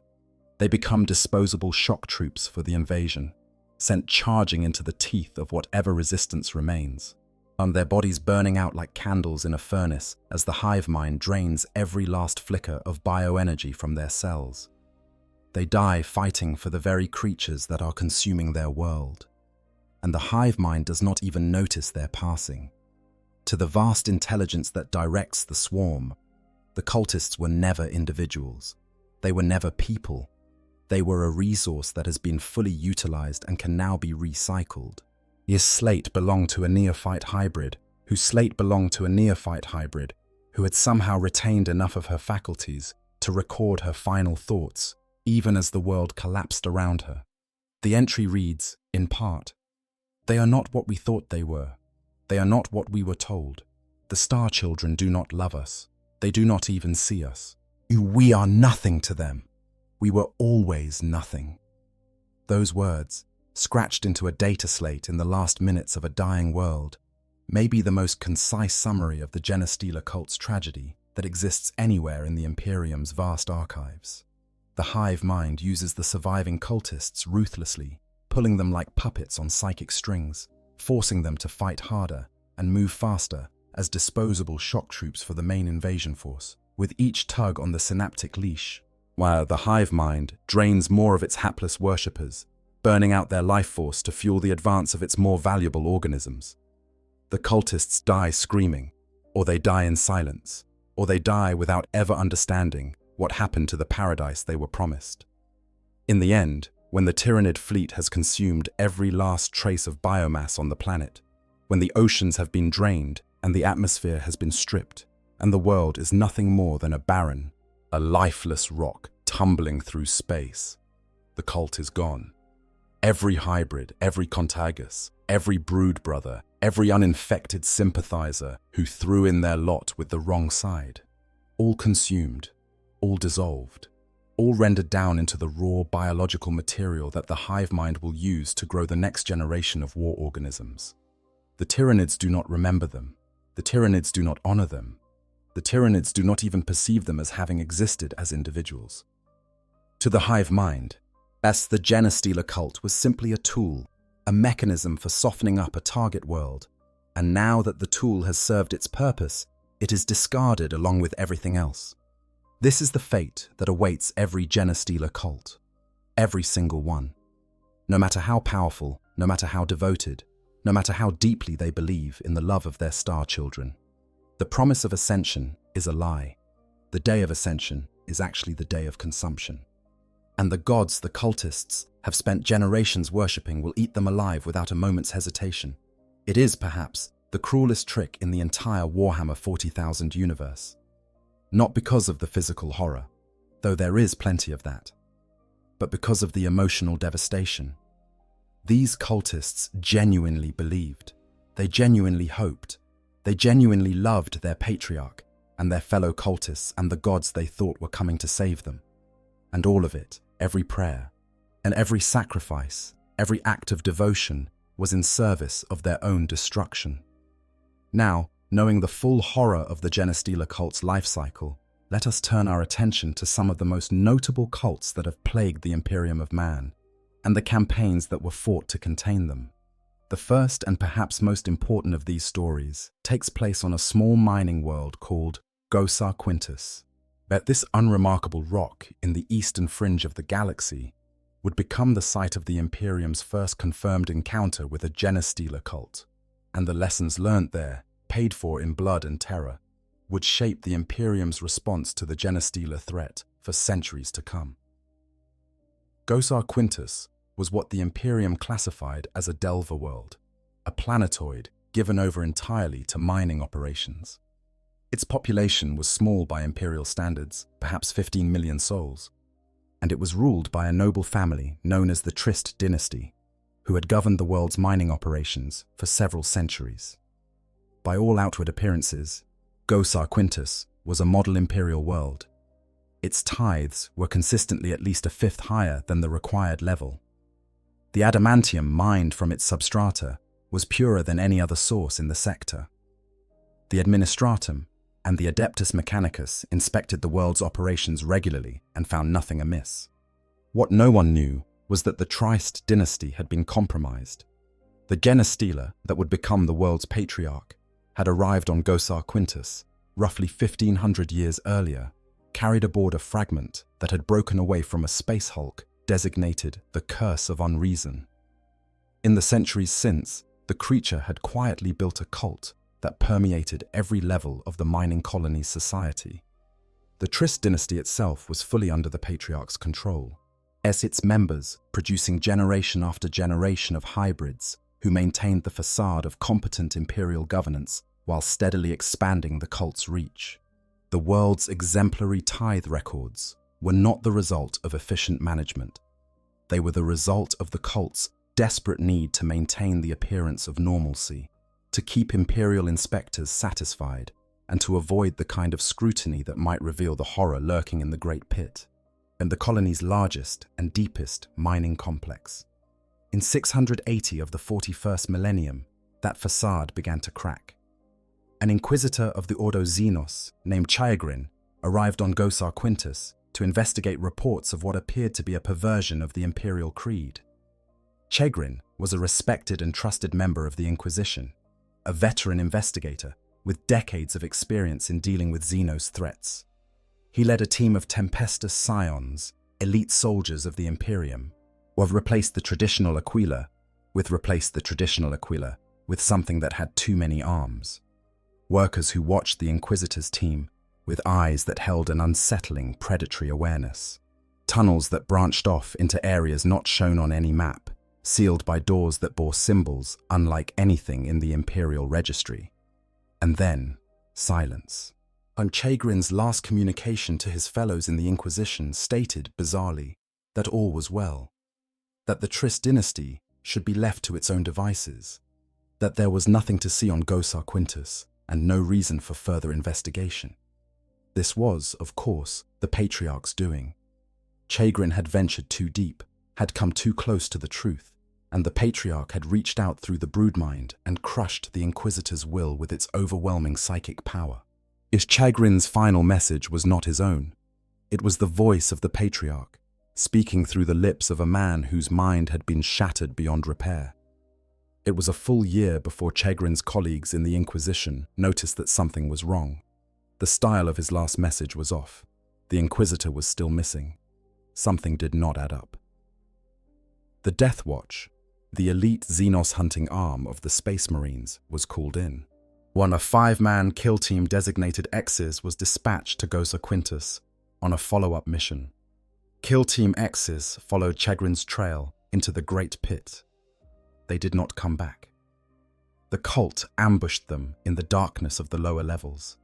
They become disposable shock troops for the invasion, sent charging into the teeth of whatever resistance remains, and their bodies burning out like candles in a furnace as the hive mind drains every last flicker of bioenergy from their cells. They die fighting for the very creatures that are consuming their world, and the hive mind does not even notice their passing. To the vast intelligence that directs the swarm, the cultists were never individuals. They were never people. They were a resource that has been fully utilized and can now be recycled. His slate belonged to a neophyte hybrid, whose slate belonged to a neophyte hybrid, who had somehow retained enough of her faculties to record her final thoughts, even as the world collapsed around her. The entry reads, in part, "They are not what we thought they were. They are not what we were told. The Star Children do not love us. They do not even see us. We are nothing to them. We were always nothing." Those words, scratched into a data slate in the last minutes of a dying world, may be the most concise summary of the Genestealer cult's tragedy that exists anywhere in the Imperium's vast archives. The hive mind uses the surviving cultists ruthlessly, pulling them like puppets on psychic strings, forcing them to fight harder and move faster as disposable shock troops for the main invasion force, with each tug on the synaptic leash, while the hive mind drains more of its hapless worshippers, burning out their life force to fuel the advance of its more valuable organisms. The cultists die screaming, or they die in silence, or they die without ever understanding what happened to the paradise they were promised. In the end, when the Tyranid fleet has consumed every last trace of biomass on the planet, when the oceans have been drained and the atmosphere has been stripped, and the world is nothing more than a barren, a lifeless rock tumbling through space, the cult is gone. Every hybrid, every contagus, every brood brother, every uninfected sympathizer who threw in their lot with the wrong side, all consumed, all dissolved, all rendered down into the raw biological material that the hive mind will use to grow the next generation of war organisms. The Tyranids do not remember them. The Tyranids do not honor them. The Tyranids do not even perceive them as having existed as individuals. To the hive mind, the Genestealer cult was simply a tool, a mechanism for softening up a target world, and now that the tool has served its purpose, it is discarded along with everything else. This is the fate that awaits every Genestealer cult, every single one. No matter how powerful, no matter how devoted, no matter how deeply they believe in the love of their star children. The promise of ascension is a lie. The day of ascension is actually the day of consumption. And the gods the cultists have spent generations worshipping will eat them alive without a moment's hesitation. It is, perhaps, the cruelest trick in the entire Warhammer 40,000 universe. Not because of the physical horror, though there is plenty of that, but because of the emotional devastation. These cultists genuinely believed, they genuinely hoped, they genuinely loved their patriarch and their fellow cultists and the gods they thought were coming to save them. And all of it, every prayer, and every sacrifice, every act of devotion was in service of their own destruction. Now, knowing the full horror of the Genestealer cult's life cycle, let us turn our attention to some of the most notable cults that have plagued the Imperium of Man, and the campaigns that were fought to contain them. The first and perhaps most important of these stories takes place on a small mining world called Gosar Quintus. But this unremarkable rock in the eastern fringe of the galaxy would become the site of the Imperium's first confirmed encounter with a Genestealer cult, and the lessons learnt there, paid for in blood and terror, would shape the Imperium's response to the Genestealer threat for centuries to come. Gosar Quintus was what the Imperium classified as a Delver world, a planetoid given over entirely to mining operations. Its population was small by Imperial standards, perhaps 15 million souls, and it was ruled by a noble family known as the Trist dynasty, who had governed the world's mining operations for several centuries. By all outward appearances, Gosar Quintus was a model imperial world. Its tithes were consistently at least a fifth higher than the required level. The adamantium mined from its substrata was purer than any other source in the sector. The administratum and the Adeptus Mechanicus inspected the world's operations regularly and found nothing amiss. What no one knew was that the Trist dynasty had been compromised. The Genestealer, that would become the world's patriarch, had arrived on Gosar Quintus, roughly 1500 years earlier, carried aboard a fragment that had broken away from a space hulk designated the Curse of Unreason. In the centuries since, the creature had quietly built a cult that permeated every level of the mining colony's society. The Trist dynasty itself was fully under the patriarch's control, as its members producing generation after generation of hybrids who maintained the facade of competent imperial governance while steadily expanding the cult's reach. The world's exemplary tithe records were not the result of efficient management. They were the result of the cult's desperate need to maintain the appearance of normalcy, to keep imperial inspectors satisfied, and to avoid the kind of scrutiny that might reveal the horror lurking in the Great Pit, and the colony's largest and deepest mining complex. In 680 of the 41st millennium, that facade began to crack. An inquisitor of the Ordo Xenos named Chagrin arrived on Gosar Quintus to investigate reports of what appeared to be a perversion of the imperial creed. Chagrin was a respected and trusted member of the Inquisition, a veteran investigator with decades of experience in dealing with Xenos threats. He led a team of Tempestus Scions, elite soldiers of the Imperium, or replaced the traditional Aquila with something that had too many arms. Workers who watched the Inquisitor's team with eyes that held an unsettling predatory awareness. Tunnels that branched off into areas not shown on any map, sealed by doors that bore symbols unlike anything in the Imperial Registry. And then, silence. On Chagrin's last communication to his fellows in the Inquisition stated, bizarrely, that all was well, that the Trist dynasty should be left to its own devices, that there was nothing to see on Gosar Quintus and no reason for further investigation. This was, of course, the Patriarch's doing. Chagrin had ventured too deep, had come too close to the truth, and the Patriarch had reached out through the broodmind and crushed the Inquisitor's will with its overwhelming psychic power. Chagrin's final message was not his own. It was the voice of the Patriarch, speaking through the lips of a man whose mind had been shattered beyond repair. It was a full year before Chagrin's colleagues in the Inquisition noticed that something was wrong. The style of his last message was off. The Inquisitor was still missing. Something did not add up. The Death Watch, the elite Xenos hunting arm of the Space Marines, was called in. One of 5-man kill team designated X's was dispatched to Gosar Quintus on a follow-up mission. Kill Team X's followed Chagrin's trail into the Great Pit. They did not come back. The cult ambushed them in the darkness of the lower levels,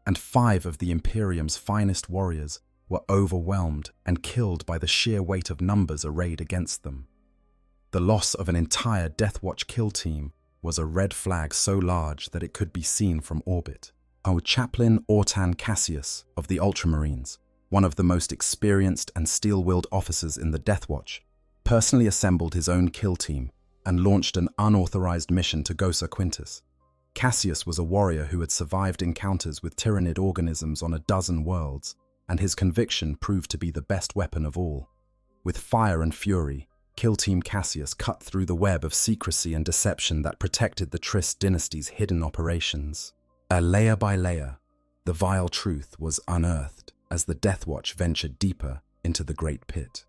and 5 of the Imperium's finest warriors were overwhelmed and killed by the sheer weight of numbers arrayed against them. The loss of an entire Death Watch kill team was a red flag so large that it could be seen from orbit. Chaplain Ortan Cassius of the Ultramarines, one of the most experienced and steel-willed officers in the Death Watch, personally assembled his own kill team and launched an unauthorized mission to Gosar Quintus. Cassius was a warrior who had survived encounters with tyrannid organisms on a dozen worlds, and his conviction proved to be the best weapon of all. With fire and fury, Kill Team Cassius cut through the web of secrecy and deception that protected the Trist dynasty's hidden operations. Layer by layer, the vile truth was unearthed as the Death Watch ventured deeper into the Great Pit.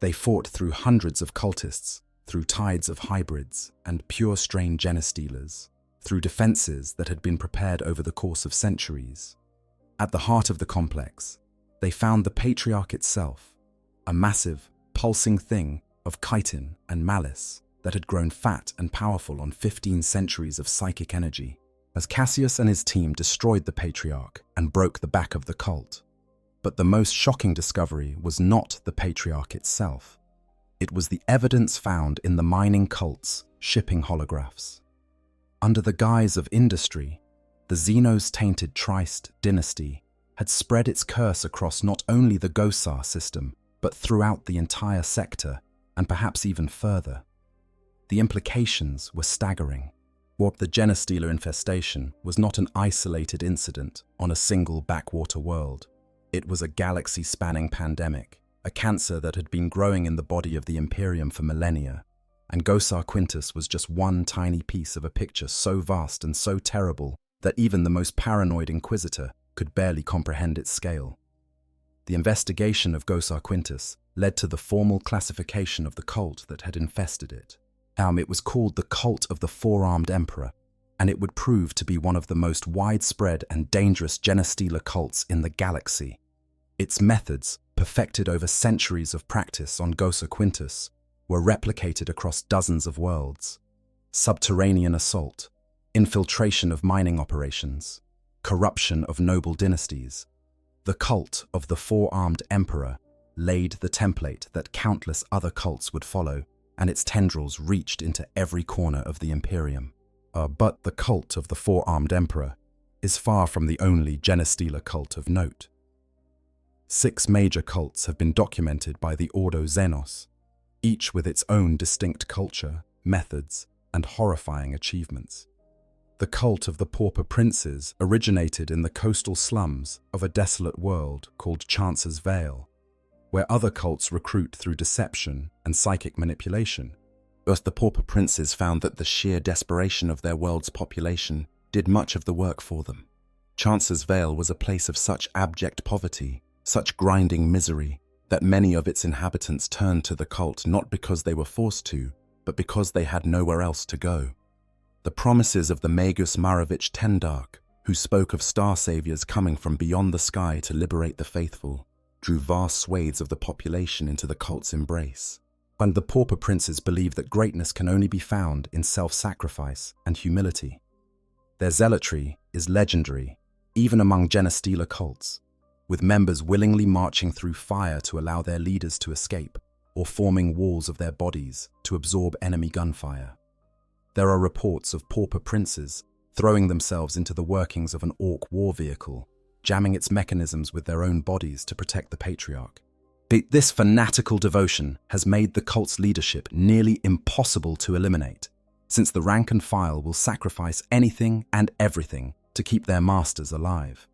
They fought through hundreds of cultists, through tides of hybrids and pure-strain Genestealers, through defenses that had been prepared over the course of centuries. At the heart of the complex, they found the Patriarch itself, a massive, pulsing thing of chitin and malice that had grown fat and powerful on 15 centuries of psychic energy, as Cassius and his team destroyed the Patriarch and broke the back of the cult. But the most shocking discovery was not the Patriarch itself. It was the evidence found in the mining cult's shipping holographs. Under the guise of industry, the Xenos-tainted Trist dynasty had spread its curse across not only the Gosar system, but throughout the entire sector, and perhaps even further. The implications were staggering. What the Genestealer infestation was not an isolated incident on a single backwater world. It was a galaxy-spanning pandemic, a cancer that had been growing in the body of the Imperium for millennia, and Gosar Quintus was just one tiny piece of a picture so vast and so terrible that even the most paranoid inquisitor could barely comprehend its scale. The investigation of Gosar Quintus led to the formal classification of the cult that had infested it. It was called the Cult of the Four-Armed Emperor, and it would prove to be one of the most widespread and dangerous Genestealer cults in the galaxy. Its methods, perfected over centuries of practice on Gosar Quintus, were replicated across dozens of worlds. Subterranean assault, infiltration of mining operations, corruption of noble dynasties. The cult of the Four-Armed Emperor laid the template that countless other cults would follow, and its tendrils reached into every corner of the Imperium. But the cult of the Four-Armed Emperor is far from the only Genestealer cult of note. 6 major cults have been documented by the Ordo Xenos, each with its own distinct culture, methods, and horrifying achievements. The cult of the Pauper Princes originated in the coastal slums of a desolate world called Chance's Vale, where other cults recruit through deception and psychic manipulation. But the Pauper Princes found that the sheer desperation of their world's population did much of the work for them. Chance's Vale was a place of such abject poverty, such grinding misery, that many of its inhabitants turned to the cult not because they were forced to, but because they had nowhere else to go. The promises of the Magus Maravich Tendark, who spoke of star saviors coming from beyond the sky to liberate the faithful, drew vast swathes of the population into the cult's embrace. And the Pauper Princes believe that greatness can only be found in self-sacrifice and humility. Their zealotry is legendary, even among Genestealer cults, with members willingly marching through fire to allow their leaders to escape, or forming walls of their bodies to absorb enemy gunfire. There are reports of Pauper Princes throwing themselves into the workings of an orc war vehicle, jamming its mechanisms with their own bodies to protect the Patriarch. This fanatical devotion has made the cult's leadership nearly impossible to eliminate, since the rank and file will sacrifice anything and everything to keep their masters alive.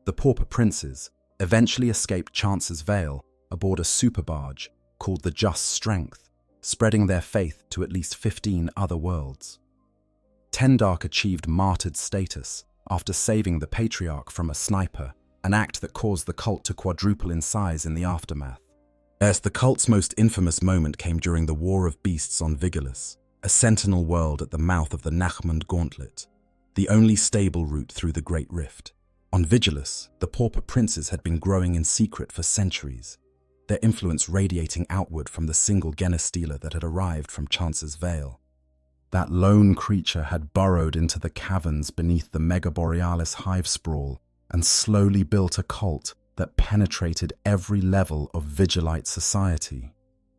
The Pauper Princes eventually escaped Chance's Vale aboard a super barge called the Just Strength, spreading their faith to at least 15 other worlds. Tendark achieved martyred status after saving the Patriarch from a sniper, an act that caused the cult to quadruple in size in the aftermath. As the cult's most infamous moment came during the War of Beasts on Vigilus, a sentinel world at the mouth of the Nachmund Gauntlet, the only stable route through the Great Rift. On Vigilus, the Pauper Princes had been growing in secret for centuries, their influence radiating outward from the single Genestealer that had arrived from Chance's Vale. That lone creature had burrowed into the caverns beneath the Mega Borealis hive sprawl and slowly built a cult that penetrated every level of Vigilite society.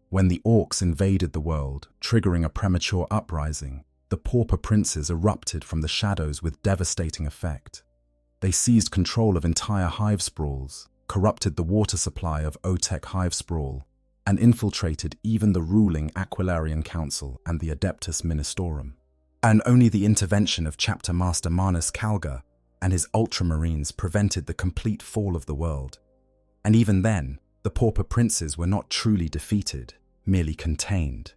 When the orcs invaded the world, triggering a premature uprising, the Pauper Princes erupted from the shadows with devastating effect. They seized control of entire hive sprawls, corrupted the water supply of Otek hive sprawl, and infiltrated even the ruling Aquilarian Council and the Adeptus Ministorum. And only the intervention of Chapter Master Manus Calgar and his Ultramarines prevented the complete fall of the world. And even then, the Pauper Princes were not truly defeated, merely contained.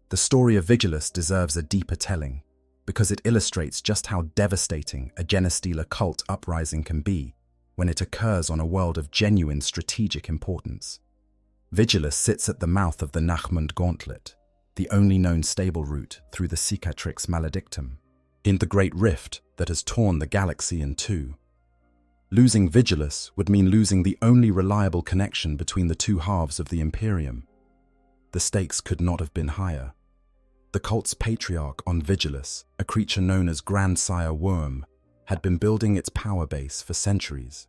The story of Vigilus deserves a deeper telling, because it illustrates just how devastating a Genestealer cult uprising can be when it occurs on a world of genuine strategic importance. Vigilus sits at the mouth of the Nachmund Gauntlet, the only known stable route through the Cicatrix Maledictum, in the Great Rift that has torn the galaxy in two. Losing Vigilus would mean losing the only reliable connection between the two halves of the Imperium. The stakes could not have been higher. The cult's patriarch on Vigilus, a creature known as Grandsire Worm, had been building its power base for centuries.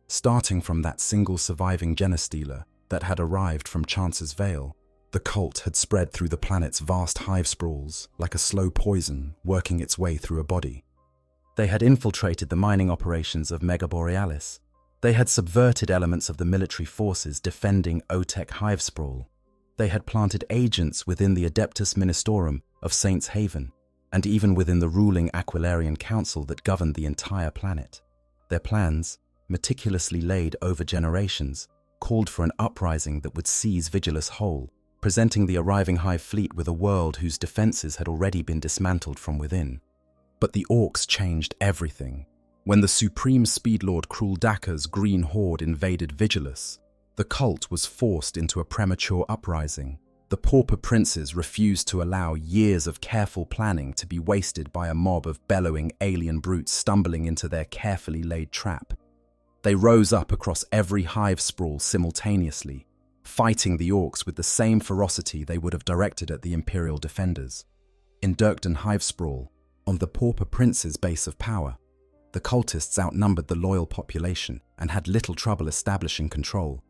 Starting from that single surviving Genestealer that had arrived from Chance's Vale, the cult had spread through the planet's vast hive sprawls like a slow poison working its way through a body. They had infiltrated the mining operations of Mega Borealis. They had subverted elements of the military forces defending Otek hive sprawl. They had planted agents within the Adeptus Ministorum of Saints Haven, and even within the ruling Aquilarian Council that governed the entire planet. Their plans, meticulously laid over generations, called for an uprising that would seize Vigilus whole, presenting the arriving Hive fleet with a world whose defenses had already been dismantled from within. But the Orcs changed everything. When the supreme speedlord Krul Dakar's Green Horde invaded Vigilus, the cult was forced into a premature uprising. The pauper princes refused to allow years of careful planning to be wasted by a mob of bellowing alien brutes stumbling into their carefully laid trap. They rose up across every hive sprawl simultaneously, fighting the Orcs with the same ferocity they would have directed at the Imperial defenders. In Dirkden Hive Sprawl, on the pauper prince's base of power, the cultists outnumbered the loyal population and had little trouble establishing control.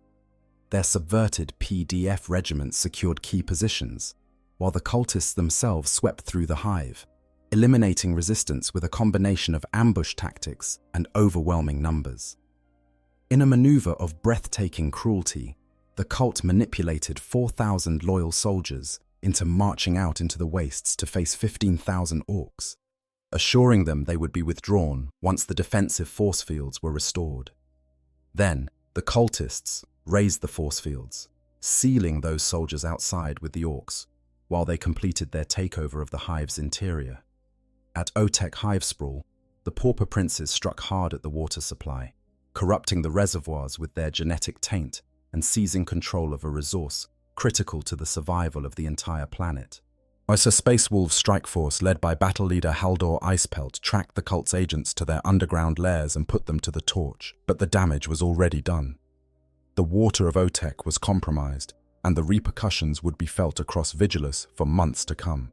Their subverted PDF regiments secured key positions, while the cultists themselves swept through the hive, eliminating resistance with a combination of ambush tactics and overwhelming numbers. In a maneuver of breathtaking cruelty, the cult manipulated 4,000 loyal soldiers into marching out into the wastes to face 15,000 Orcs, assuring them they would be withdrawn once the defensive force fields were restored. Then, the cultists raised the force fields, sealing those soldiers outside with the Orcs, while they completed their takeover of the hive's interior. At Otek Hive Sprawl, the pauper princes struck hard at the water supply, corrupting the reservoirs with their genetic taint and seizing control of a resource critical to the survival of the entire planet. As a Space Wolves strike force led by battle leader Haldor Icepelt tracked the cult's agents to their underground lairs and put them to the torch, but the damage was already done. The water of Otek was compromised, and the repercussions would be felt across Vigilus for months to come.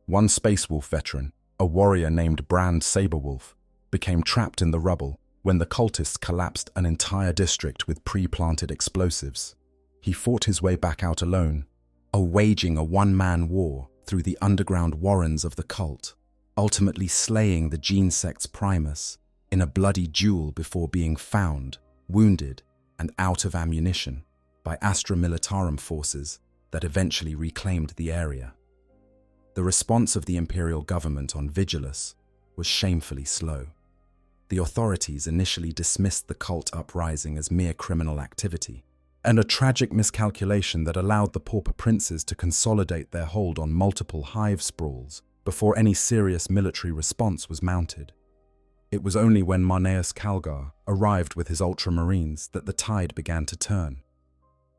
One Space Wolf veteran, a warrior named Brand Saberwolf, became trapped in the rubble when the cultists collapsed an entire district with pre-planted explosives. He fought his way back out alone, waging a one-man war through the underground warrens of the cult, ultimately slaying the gene sect's primus in a bloody duel before being found, wounded, and out of ammunition by Astra Militarum forces that eventually reclaimed the area. The response of the Imperial government on Vigilus was shamefully slow. The authorities initially dismissed the cult uprising as mere criminal activity, and a tragic miscalculation that allowed the pauper princes to consolidate their hold on multiple hive sprawls before any serious military response was mounted. It was only when Marneus Calgar arrived with his ultramarines that the tide began to turn.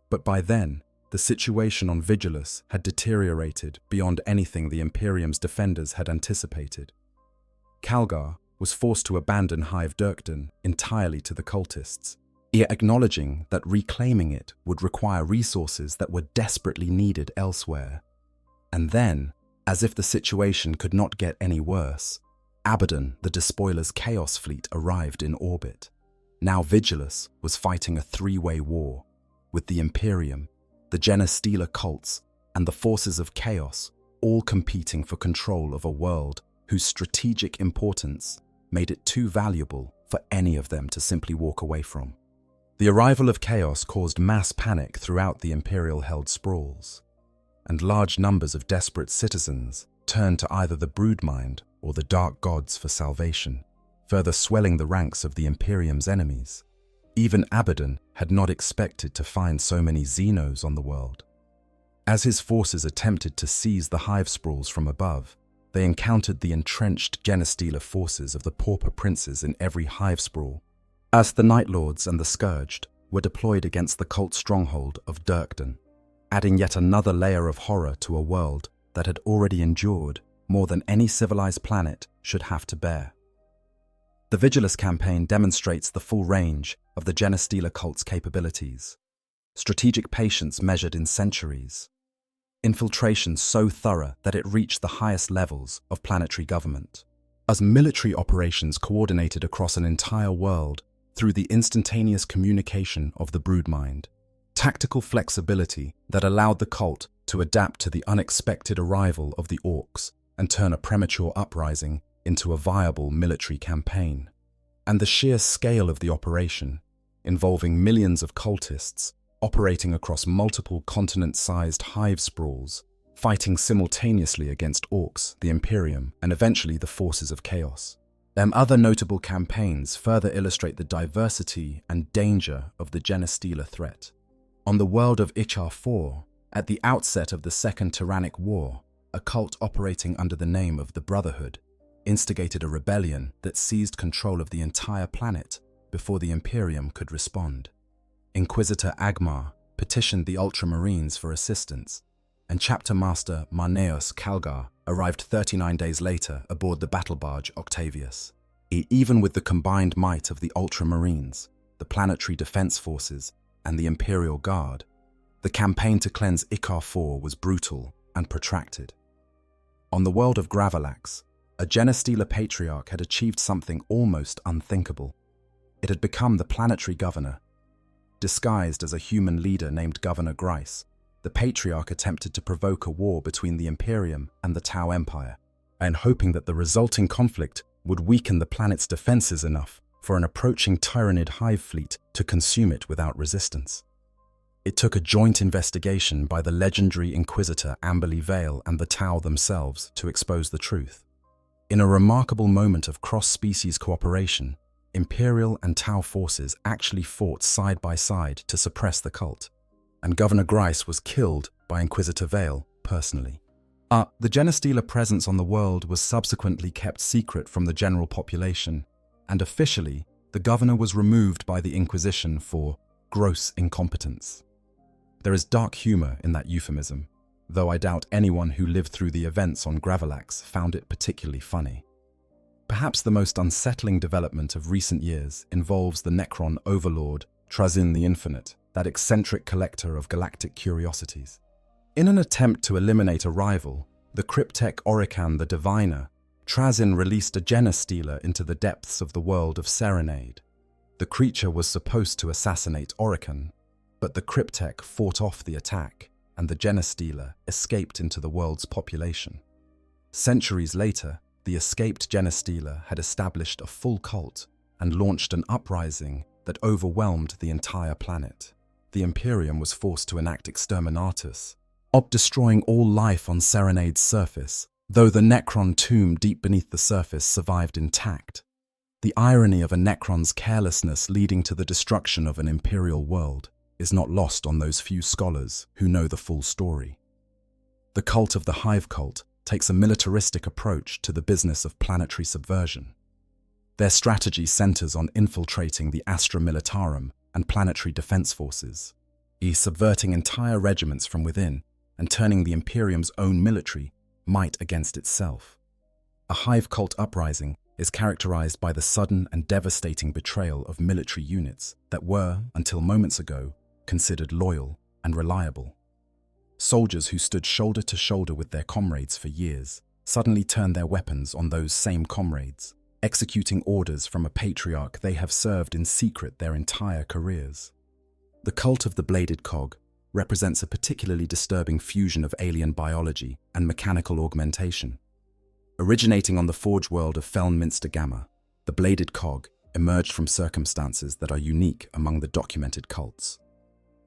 But by then, the situation on Vigilus had deteriorated beyond anything the Imperium's defenders had anticipated. Calgar was forced to abandon Hive Dirkden entirely to the cultists, acknowledging that reclaiming it would require resources that were desperately needed elsewhere. And then, as if the situation could not get any worse, Abaddon, the Despoiler's Chaos Fleet, arrived in orbit. Now Vigilus was fighting a three-way war, with the Imperium, the Genestealer cults, and the forces of Chaos all competing for control of a world whose strategic importance made it too valuable for any of them to simply walk away from. The arrival of Chaos caused mass panic throughout the Imperial-held sprawls, and large numbers of desperate citizens turned to either the Broodmind or the Dark Gods for salvation, further swelling the ranks of the Imperium's enemies. Even Abaddon had not expected to find so many Xenos on the world. As his forces attempted to seize the hive sprawls from above, they encountered the entrenched Genestealer forces of the pauper princes in every hive sprawl, as the Night Lords and the Scourged were deployed against the cult stronghold of Dirkden, adding yet another layer of horror to a world that had already endured more than any civilized planet should have to bear. The Vigilus campaign demonstrates the full range of the Genestealer cult's capabilities. Strategic patience measured in centuries. Infiltration so thorough that it reached the highest levels of planetary government. As military operations coordinated across an entire world through the instantaneous communication of the Broodmind. Tactical flexibility that allowed the cult to adapt to the unexpected arrival of the Orcs and turn a premature uprising into a viable military campaign. And the sheer scale of the operation, involving millions of cultists operating across multiple continent-sized hive sprawls, fighting simultaneously against Orcs, the Imperium, and eventually the forces of Chaos. Other notable campaigns further illustrate the diversity and danger of the Genestealer threat. On the world of Ichar IV, at the outset of the Second Tyrannic War, a cult operating under the name of the Brotherhood instigated a rebellion that seized control of the entire planet before the Imperium could respond. Inquisitor Agmar petitioned the Ultramarines for assistance, and Chapter Master Marneus Calgar arrived 39 days later aboard the battle barge Octavius. Even with the combined might of the Ultramarines, the Planetary Defense Forces, and the Imperial Guard, the campaign to cleanse Ichar IV was brutal and protracted. On the world of Gravalax, a Genestealer patriarch had achieved something almost unthinkable. It had become the planetary governor. Disguised as a human leader named Governor Grice, the patriarch attempted to provoke a war between the Imperium and the Tau Empire, and hoping that the resulting conflict would weaken the planet's defenses enough for an approaching Tyranid hive fleet to consume it without resistance. It took a joint investigation by the legendary Inquisitor Amberley Vale and the Tau themselves to expose the truth. In a remarkable moment of cross-species cooperation, Imperial and Tau forces actually fought side by side to suppress the cult, and Governor Grice was killed by Inquisitor Vale personally. The Genestealer presence on the world was subsequently kept secret from the general population, and officially, the governor was removed by the Inquisition for gross incompetence. There is dark humor in that euphemism, though I doubt anyone who lived through the events on Gravalax found it particularly funny. Perhaps the most unsettling development of recent years involves the Necron overlord Trazyn the Infinite, that eccentric collector of galactic curiosities. In an attempt to eliminate a rival, the cryptech Orican the Diviner, Trazyn released a Genestealer into the depths of the world of Serenade. The creature was supposed to assassinate Orican, but the cryptech fought off the attack, and the Genestealer escaped into the world's population. Centuries later, the escaped Genestealer had established a full cult and launched an uprising that overwhelmed the entire planet. The Imperium was forced to enact exterminatus, destroying all life on Serenade's surface, though the Necron tomb deep beneath the surface survived intact. The irony of a Necron's carelessness leading to the destruction of an Imperial world is not lost on those few scholars who know the full story. The cult of the Hive cult takes a militaristic approach to the business of planetary subversion. Their strategy centers on infiltrating the Astra Militarum and planetary defense forces, subverting entire regiments from within and turning the Imperium's own military might against itself. A Hive cult uprising is characterized by the sudden and devastating betrayal of military units that were, until moments ago, considered loyal and reliable. Soldiers who stood shoulder to shoulder with their comrades for years suddenly turn their weapons on those same comrades, executing orders from a patriarch they have served in secret their entire careers. The cult of the Bladed Cog represents a particularly disturbing fusion of alien biology and mechanical augmentation. Originating on the forge world of Felnminster Gamma, the Bladed Cog emerged from circumstances that are unique among the documented cults.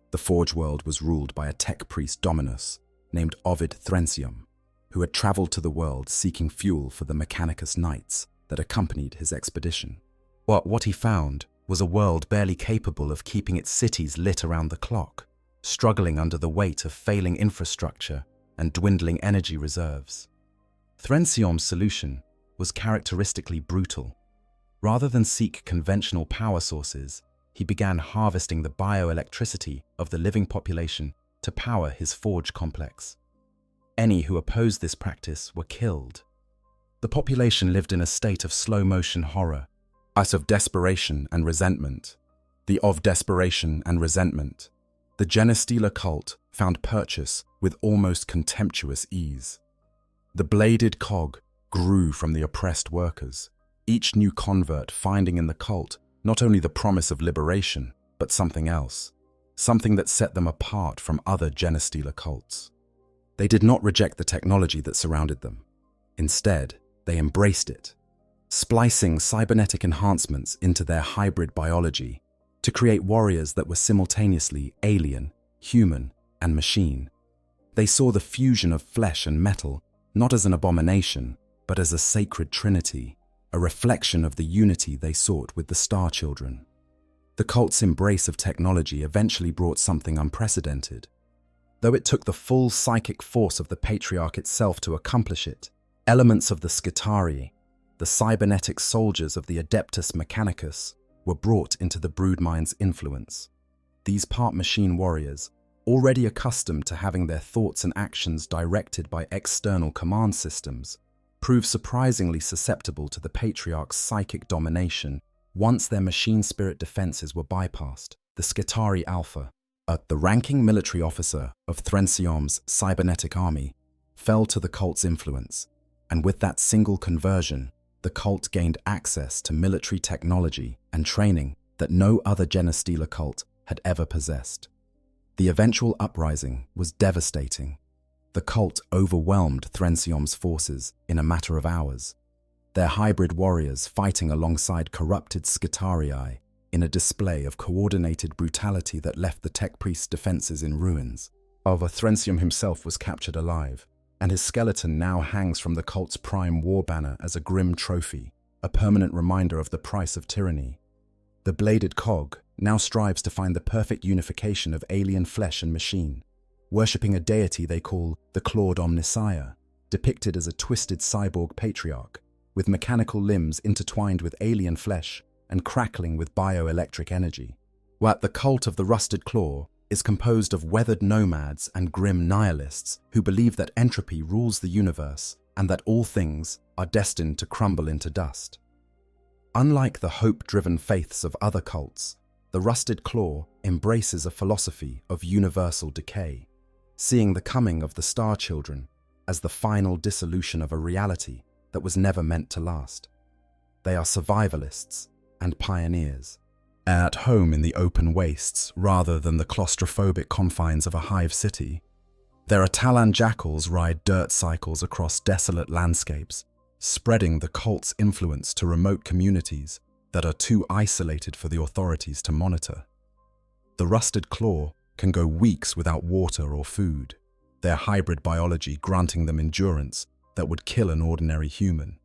The forge world was ruled by a tech priest Dominus named Ovid Thrensium, who had traveled to the world seeking fuel for the Mechanicus Knights that accompanied his expedition. What he found was a world barely capable of keeping its cities lit around the clock, struggling under the weight of failing infrastructure and dwindling energy reserves. Thrensium's solution was characteristically brutal. Rather than seek conventional power sources, he began harvesting the bioelectricity of the living population to power his forge complex. Any who opposed this practice were killed. The population lived in a state of slow-motion horror, of desperation and resentment. The Genestealer cult found purchase with almost contemptuous ease. The Bladed Cog grew from the oppressed workers, each new convert finding in the cult not only the promise of liberation, but something else, something that set them apart from other Genestealer cults. They did not reject the technology that surrounded them. Instead, they embraced it, splicing cybernetic enhancements into their hybrid biology to create warriors that were simultaneously alien, human, and machine. They saw the fusion of flesh and metal not as an abomination, but as a sacred trinity, a reflection of the unity they sought with the Star Children. The cult's embrace of technology eventually brought something unprecedented. Though it took the full psychic force of the Patriarch itself to accomplish it, elements of the Skitarii, the cybernetic soldiers of the Adeptus Mechanicus, were brought into the Broodmind's influence. These part-machine warriors, already accustomed to having their thoughts and actions directed by external command systems, proved surprisingly susceptible to the Patriarch's psychic domination once their machine spirit defenses were bypassed. The Skitarii Alpha, the ranking military officer of Thrensium's cybernetic army, fell to the cult's influence, and with that single conversion, the cult gained access to military technology and training that no other Genestealer cult had ever possessed. The eventual uprising was devastating. The cult overwhelmed Thrensium's forces in a matter of hours, their hybrid warriors fighting alongside corrupted Skitarii in a display of coordinated brutality that left the tech priest's defenses in ruins. However, Thrensium himself was captured alive, and his skeleton now hangs from the cult's prime war banner as a grim trophy, a permanent reminder of the price of tyranny. The bladed cog now strives to find the perfect unification of alien flesh and machine, worshipping a deity they call the Clawed Omnissiah, depicted as a twisted cyborg patriarch, with mechanical limbs intertwined with alien flesh and crackling with bioelectric energy. While the cult of the Rusted Claw is composed of weathered nomads and grim nihilists who believe that entropy rules the universe and that all things are destined to crumble into dust. Unlike the hope-driven faiths of other cults, the Rusted Claw embraces a philosophy of universal decay, seeing the coming of the Star Children as the final dissolution of a reality that was never meant to last. They are survivalists and pioneers, at home in the open wastes rather than the claustrophobic confines of a hive city. Their Atalan jackals ride dirt cycles across desolate landscapes, spreading the cult's influence to remote communities that are too isolated for the authorities to monitor. The Rusted Claw can go weeks without water or food, their hybrid biology granting them endurance that would kill an ordinary human.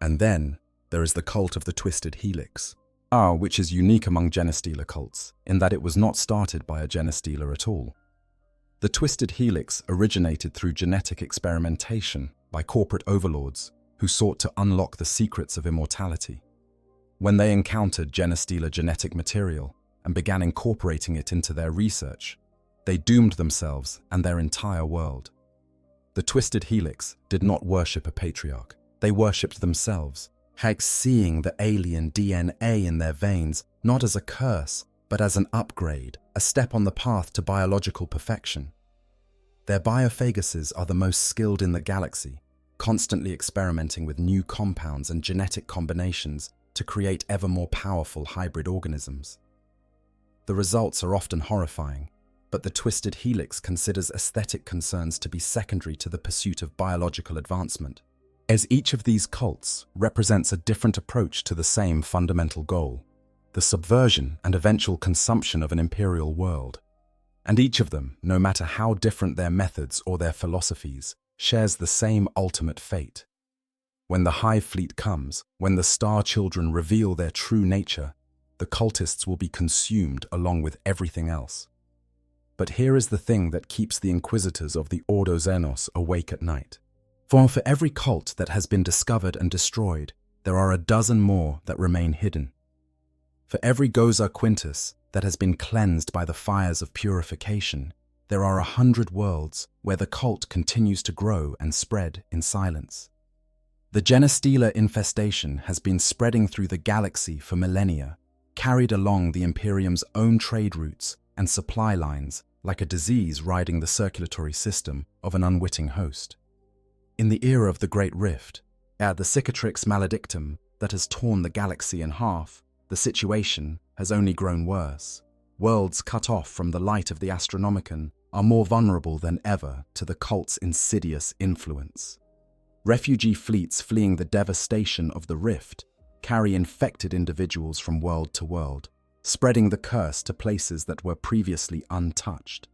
And then there is the cult of the Twisted Helix, which is unique among Genestealer cults in that it was not started by a Genestealer at all. The Twisted Helix originated through genetic experimentation by corporate overlords who sought to unlock the secrets of immortality. When they encountered Genestealer genetic material and began incorporating it into their research, they doomed themselves and their entire world. The Twisted Helix did not worship a patriarch. They worshipped themselves, seeing the alien DNA in their veins not as a curse, but as an upgrade, a step on the path to biological perfection. Their biophaguses are the most skilled in the galaxy, constantly experimenting with new compounds and genetic combinations to create ever more powerful hybrid organisms. The results are often horrifying, but the Twisted Helix considers aesthetic concerns to be secondary to the pursuit of biological advancement, as each of these cults represents a different approach to the same fundamental goal, the subversion and eventual consumption of an imperial world. And each of them, no matter how different their methods or their philosophies, shares the same ultimate fate. When the Hive Fleet comes, when the Star Children reveal their true nature, the cultists will be consumed along with everything else. But here is the thing that keeps the Inquisitors of the Ordo Xenos awake at night. For every cult that has been discovered and destroyed, there are a dozen more that remain hidden. For every Goza Quintus that has been cleansed by the fires of purification, there are 100 worlds where the cult continues to grow and spread in silence. The Genestealer infestation has been spreading through the galaxy for millennia, carried along the Imperium's own trade routes and supply lines like a disease riding the circulatory system of an unwitting host. In the era of the Great Rift, the cicatrix maledictum that has torn the galaxy in half, the situation has only grown worse. Worlds cut off from the light of the Astronomicon are more vulnerable than ever to the cult's insidious influence. Refugee fleets fleeing the devastation of the Rift carry infected individuals from world to world, spreading the curse to places that were previously untouched.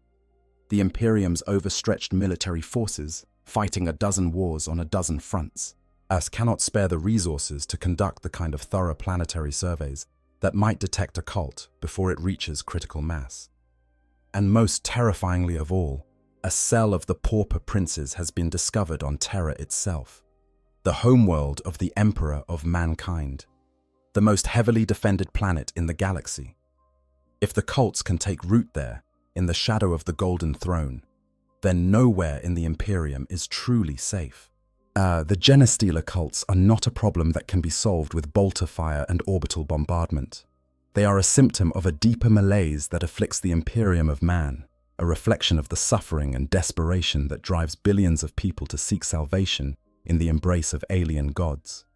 The Imperium's overstretched military forces, fighting a dozen wars on a dozen fronts, Us cannot spare the resources to conduct the kind of thorough planetary surveys that might detect a cult before it reaches critical mass. And most terrifyingly of all, a cell of the pauper princes has been discovered on Terra itself, the homeworld of the Emperor of Mankind, the most heavily defended planet in the galaxy. If the cults can take root there, in the shadow of the Golden Throne, then nowhere in the Imperium is truly safe. The Genestealer cults are not a problem that can be solved with bolter fire and orbital bombardment. They are a symptom of a deeper malaise that afflicts the Imperium of man, a reflection of the suffering and desperation that drives billions of people to seek salvation in the embrace of alien gods.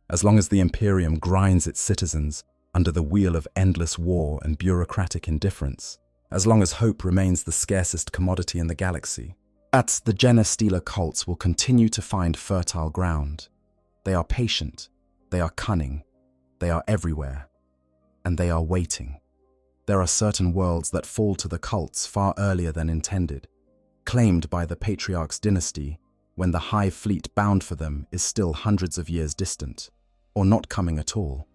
As long as the Imperium grinds its citizens under the wheel of endless war and bureaucratic indifference, as long as hope remains the scarcest commodity in the galaxy, the Genestealer cults will continue to find fertile ground. They are patient, they are cunning, they are everywhere, and they are waiting. There are certain worlds that fall to the cults far earlier than intended, claimed by the Patriarch's dynasty when the hive fleet bound for them is still hundreds of years distant, or not coming at all.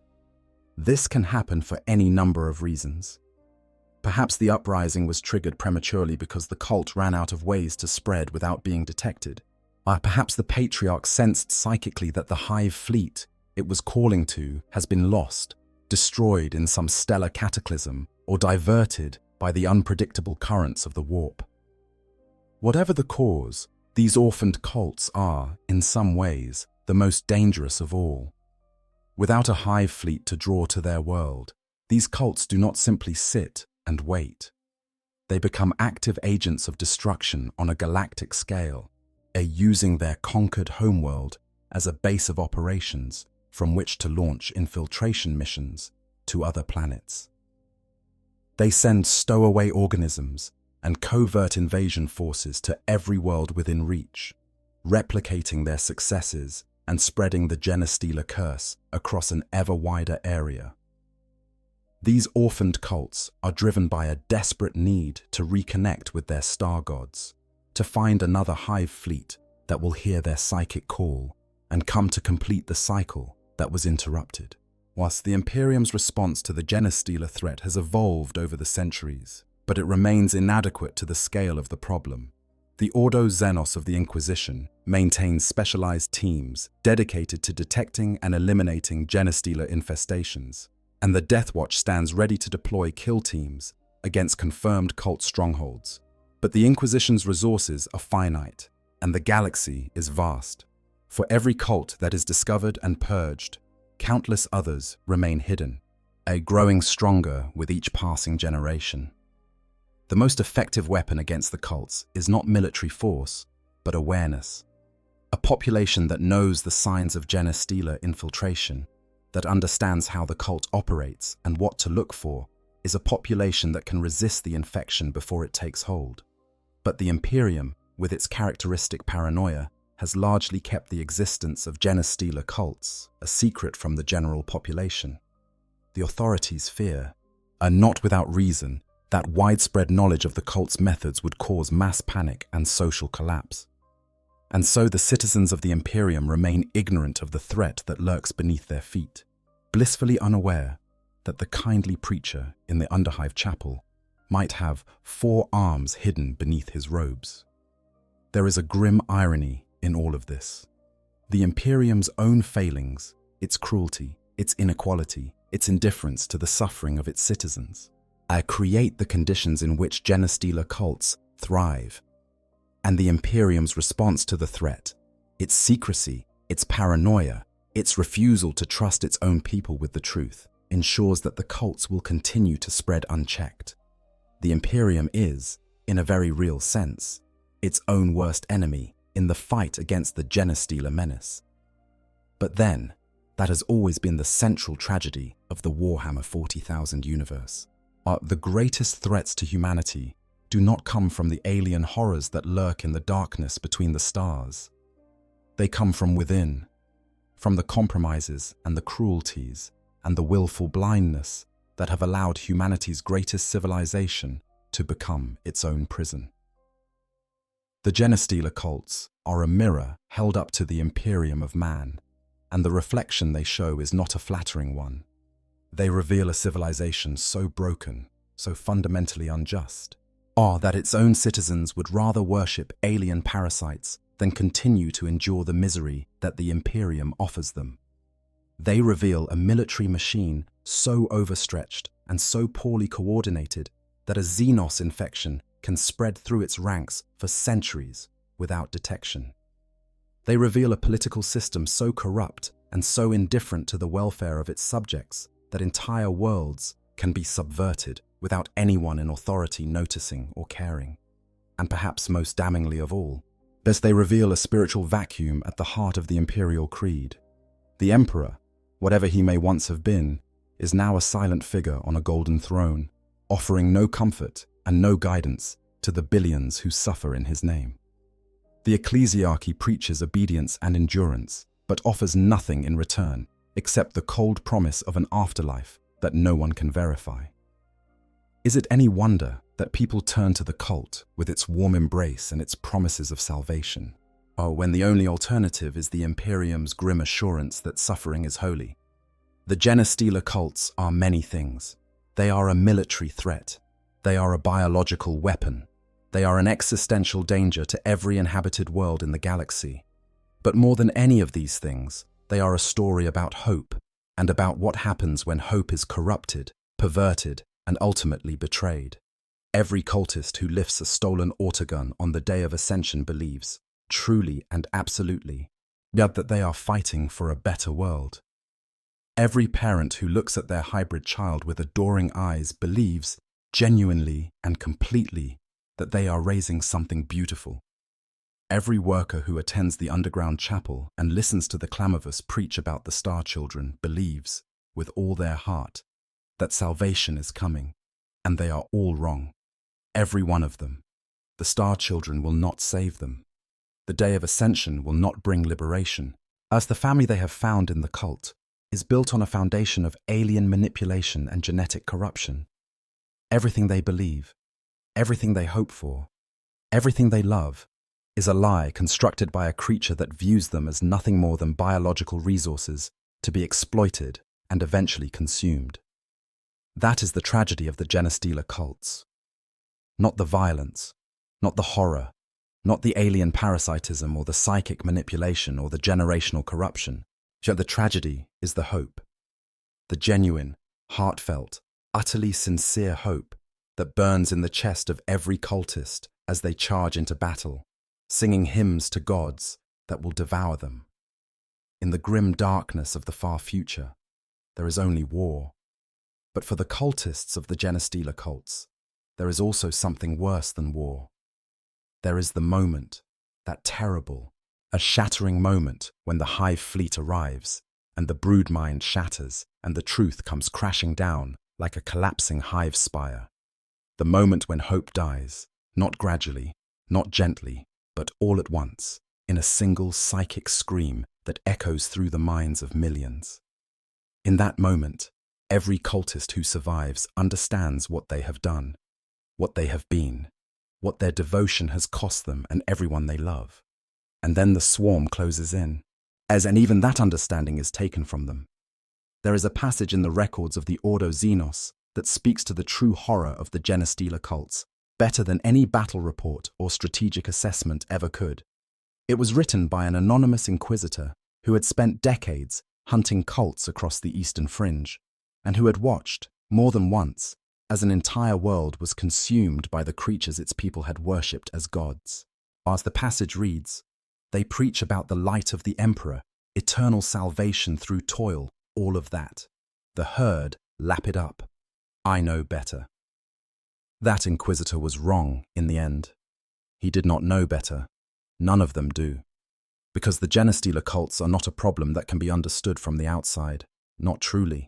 This can happen for any number of reasons. Perhaps the uprising was triggered prematurely because the cult ran out of ways to spread without being detected. Perhaps the Patriarch sensed psychically that the hive fleet it was calling to has been lost, destroyed in some stellar cataclysm, or diverted by the unpredictable currents of the warp. Whatever the cause, these orphaned cults are, in some ways, the most dangerous of all. Without a hive fleet to draw to their world, these cults do not simply sit and wait. They become active agents of destruction on a galactic scale, using their conquered homeworld as a base of operations from which to launch infiltration missions to other planets. They send stowaway organisms and covert invasion forces to every world within reach, replicating their successes and spreading the Genestealer curse across an ever wider area. These orphaned cults are driven by a desperate need to reconnect with their star gods, to find another hive fleet that will hear their psychic call and come to complete the cycle that was interrupted. Whilst the Imperium's response to the Genestealer threat has evolved over the centuries, but it remains inadequate to the scale of the problem. The Ordo Xenos of the Inquisition maintains specialized teams dedicated to detecting and eliminating Genestealer infestations, and the Death Watch stands ready to deploy kill teams against confirmed cult strongholds. But the Inquisition's resources are finite, and the galaxy is vast. For every cult that is discovered and purged, countless others remain hidden, growing stronger with each passing generation. The most effective weapon against the cults is not military force, but awareness. A population that knows the signs of Genestealer infiltration, that understands how the cult operates and what to look for, is a population that can resist the infection before it takes hold. But the Imperium, with its characteristic paranoia, has largely kept the existence of Genestealer cults a secret from the general population. The authorities fear, and not without reason, that widespread knowledge of the cult's methods would cause mass panic and social collapse. And so the citizens of the Imperium remain ignorant of the threat that lurks beneath their feet, blissfully unaware that the kindly preacher in the Underhive chapel might have 4 arms hidden beneath his robes. There is a grim irony in all of this. The Imperium's own failings, its cruelty, its inequality, its indifference to the suffering of its citizens, create the conditions in which Genestealer cults thrive. And the Imperium's response to the threat, its secrecy, its paranoia, its refusal to trust its own people with the truth, ensures that the cults will continue to spread unchecked. The Imperium is, in a very real sense, its own worst enemy in the fight against the Genestealer menace. But then, that has always been the central tragedy of the Warhammer 40,000 universe. The greatest threats to humanity do not come from the alien horrors that lurk in the darkness between the stars. They come from within, from the compromises and the cruelties and the willful blindness that have allowed humanity's greatest civilization to become its own prison. The Genestealer cults are a mirror held up to the Imperium of man, and the reflection they show is not a flattering one. They reveal a civilization so broken, so fundamentally unjust, that its own citizens would rather worship alien parasites than continue to endure the misery that the Imperium offers them. They reveal a military machine so overstretched and so poorly coordinated that a Xenos infection can spread through its ranks for centuries without detection. They reveal a political system so corrupt and so indifferent to the welfare of its subjects that entire worlds can be subverted without anyone in authority noticing or caring. And perhaps most damningly of all, they reveal a spiritual vacuum at the heart of the imperial creed. The emperor, whatever he may once have been, is now a silent figure on a golden throne, offering no comfort and no guidance to the billions who suffer in his name. The ecclesiarchy preaches obedience and endurance, but offers nothing in return except the cold promise of an afterlife that no one can verify. Is it any wonder that people turn to the cult with its warm embrace and its promises of salvation, when the only alternative is the Imperium's grim assurance that suffering is holy? The Genestealer cults are many things. They are a military threat. They are a biological weapon. They are an existential danger to every inhabited world in the galaxy. But more than any of these things, they are a story about hope, and about what happens when hope is corrupted, perverted, and ultimately betrayed. Every cultist who lifts a stolen autogun on the day of ascension believes, truly and absolutely, that they are fighting for a better world. Every parent who looks at their hybrid child with adoring eyes believes, genuinely and completely, that they are raising something beautiful. Every worker who attends the underground chapel and listens to the Clamavus preach about the Star Children believes, with all their heart, that salvation is coming, and they are all wrong. Every one of them. The Star Children will not save them. The day of ascension will not bring liberation, as the family they have found in the cult is built on a foundation of alien manipulation and genetic corruption. Everything they believe, everything they hope for, everything they love, is a lie constructed by a creature that views them as nothing more than biological resources to be exploited and eventually consumed. That is the tragedy of the Genestealer cults. Not the violence, not the horror, not the alien parasitism or the psychic manipulation or the generational corruption. Yet the tragedy is the hope. The genuine, heartfelt, utterly sincere hope that burns in the chest of every cultist as they charge into battle, singing hymns to gods that will devour them. In the grim darkness of the far future, there is only war. But for the cultists of the Genestealer cults, there is also something worse than war. There is the moment, that terrible, a shattering moment when the hive fleet arrives, and the brood mind shatters, and the truth comes crashing down like a collapsing hive spire. The moment when hope dies, not gradually, not gently, but all at once, in a single psychic scream that echoes through the minds of millions. In that moment, every cultist who survives understands what they have done, what they have been, what their devotion has cost them and everyone they love. And then the swarm closes in, and even that understanding is taken from them. There is a passage in the records of the Ordo Xenos that speaks to the true horror of the Genestealer cults, better than any battle report or strategic assessment ever could. It was written by an anonymous inquisitor who had spent decades hunting cults across the Eastern Fringe, and who had watched, more than once, as an entire world was consumed by the creatures its people had worshipped as gods. As the passage reads, they preach about the light of the Emperor, eternal salvation through toil, all of that. The herd lap it up. I know better. That inquisitor was wrong in the end. He did not know better. None of them do. Because the Genestealer cults are not a problem that can be understood from the outside. Not truly.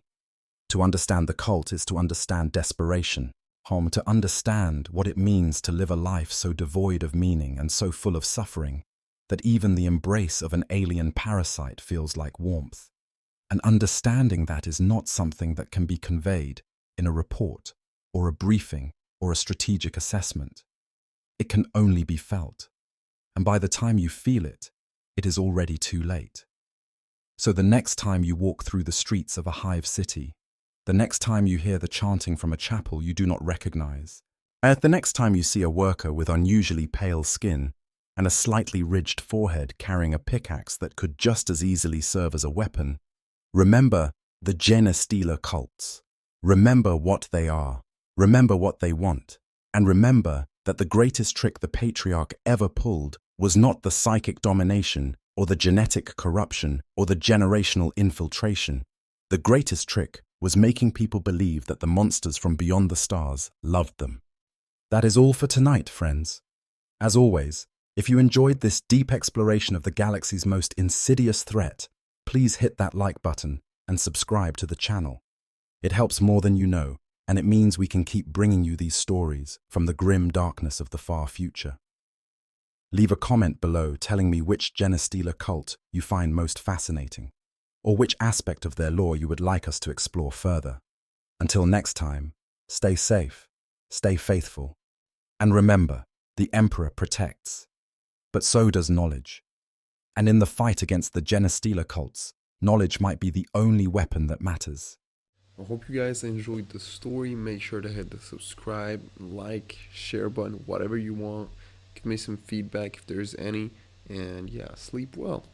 To understand the cult is to understand desperation. To understand what it means to live a life so devoid of meaning and so full of suffering that even the embrace of an alien parasite feels like warmth. And understanding that is not something that can be conveyed in a report or a briefing or a strategic assessment. It can only be felt. and by the time you feel it, it is already too late. So the next time you walk through the streets of a hive city, the next time you hear the chanting from a chapel you do not recognize, and the next time you see a worker with unusually pale skin and a slightly ridged forehead carrying a pickaxe that could just as easily serve as a weapon, remember the Genestealer cults. Remember what they are, remember what they want, and remember that the greatest trick the patriarch ever pulled was not the psychic domination or the genetic corruption or the generational infiltration. The greatest trick was making people believe that the monsters from beyond the stars loved them. That is all for tonight, friends. As always, if you enjoyed this deep exploration of the galaxy's most insidious threat, please hit that like button and subscribe to the channel. It helps more than you know, and it means we can keep bringing you these stories from the grim darkness of the far future. Leave a comment below telling me which Genestealer cult you find most fascinating, or which aspect of their lore you would like us to explore further. Until next time, stay safe, stay faithful, and remember, the Emperor protects, but so does knowledge. And in the fight against the Genestealer cults, knowledge might be the only weapon that matters. I hope you guys enjoyed the story. Make sure to hit the subscribe, like, share button, whatever you want. Give me some feedback if there's any. And yeah, sleep well.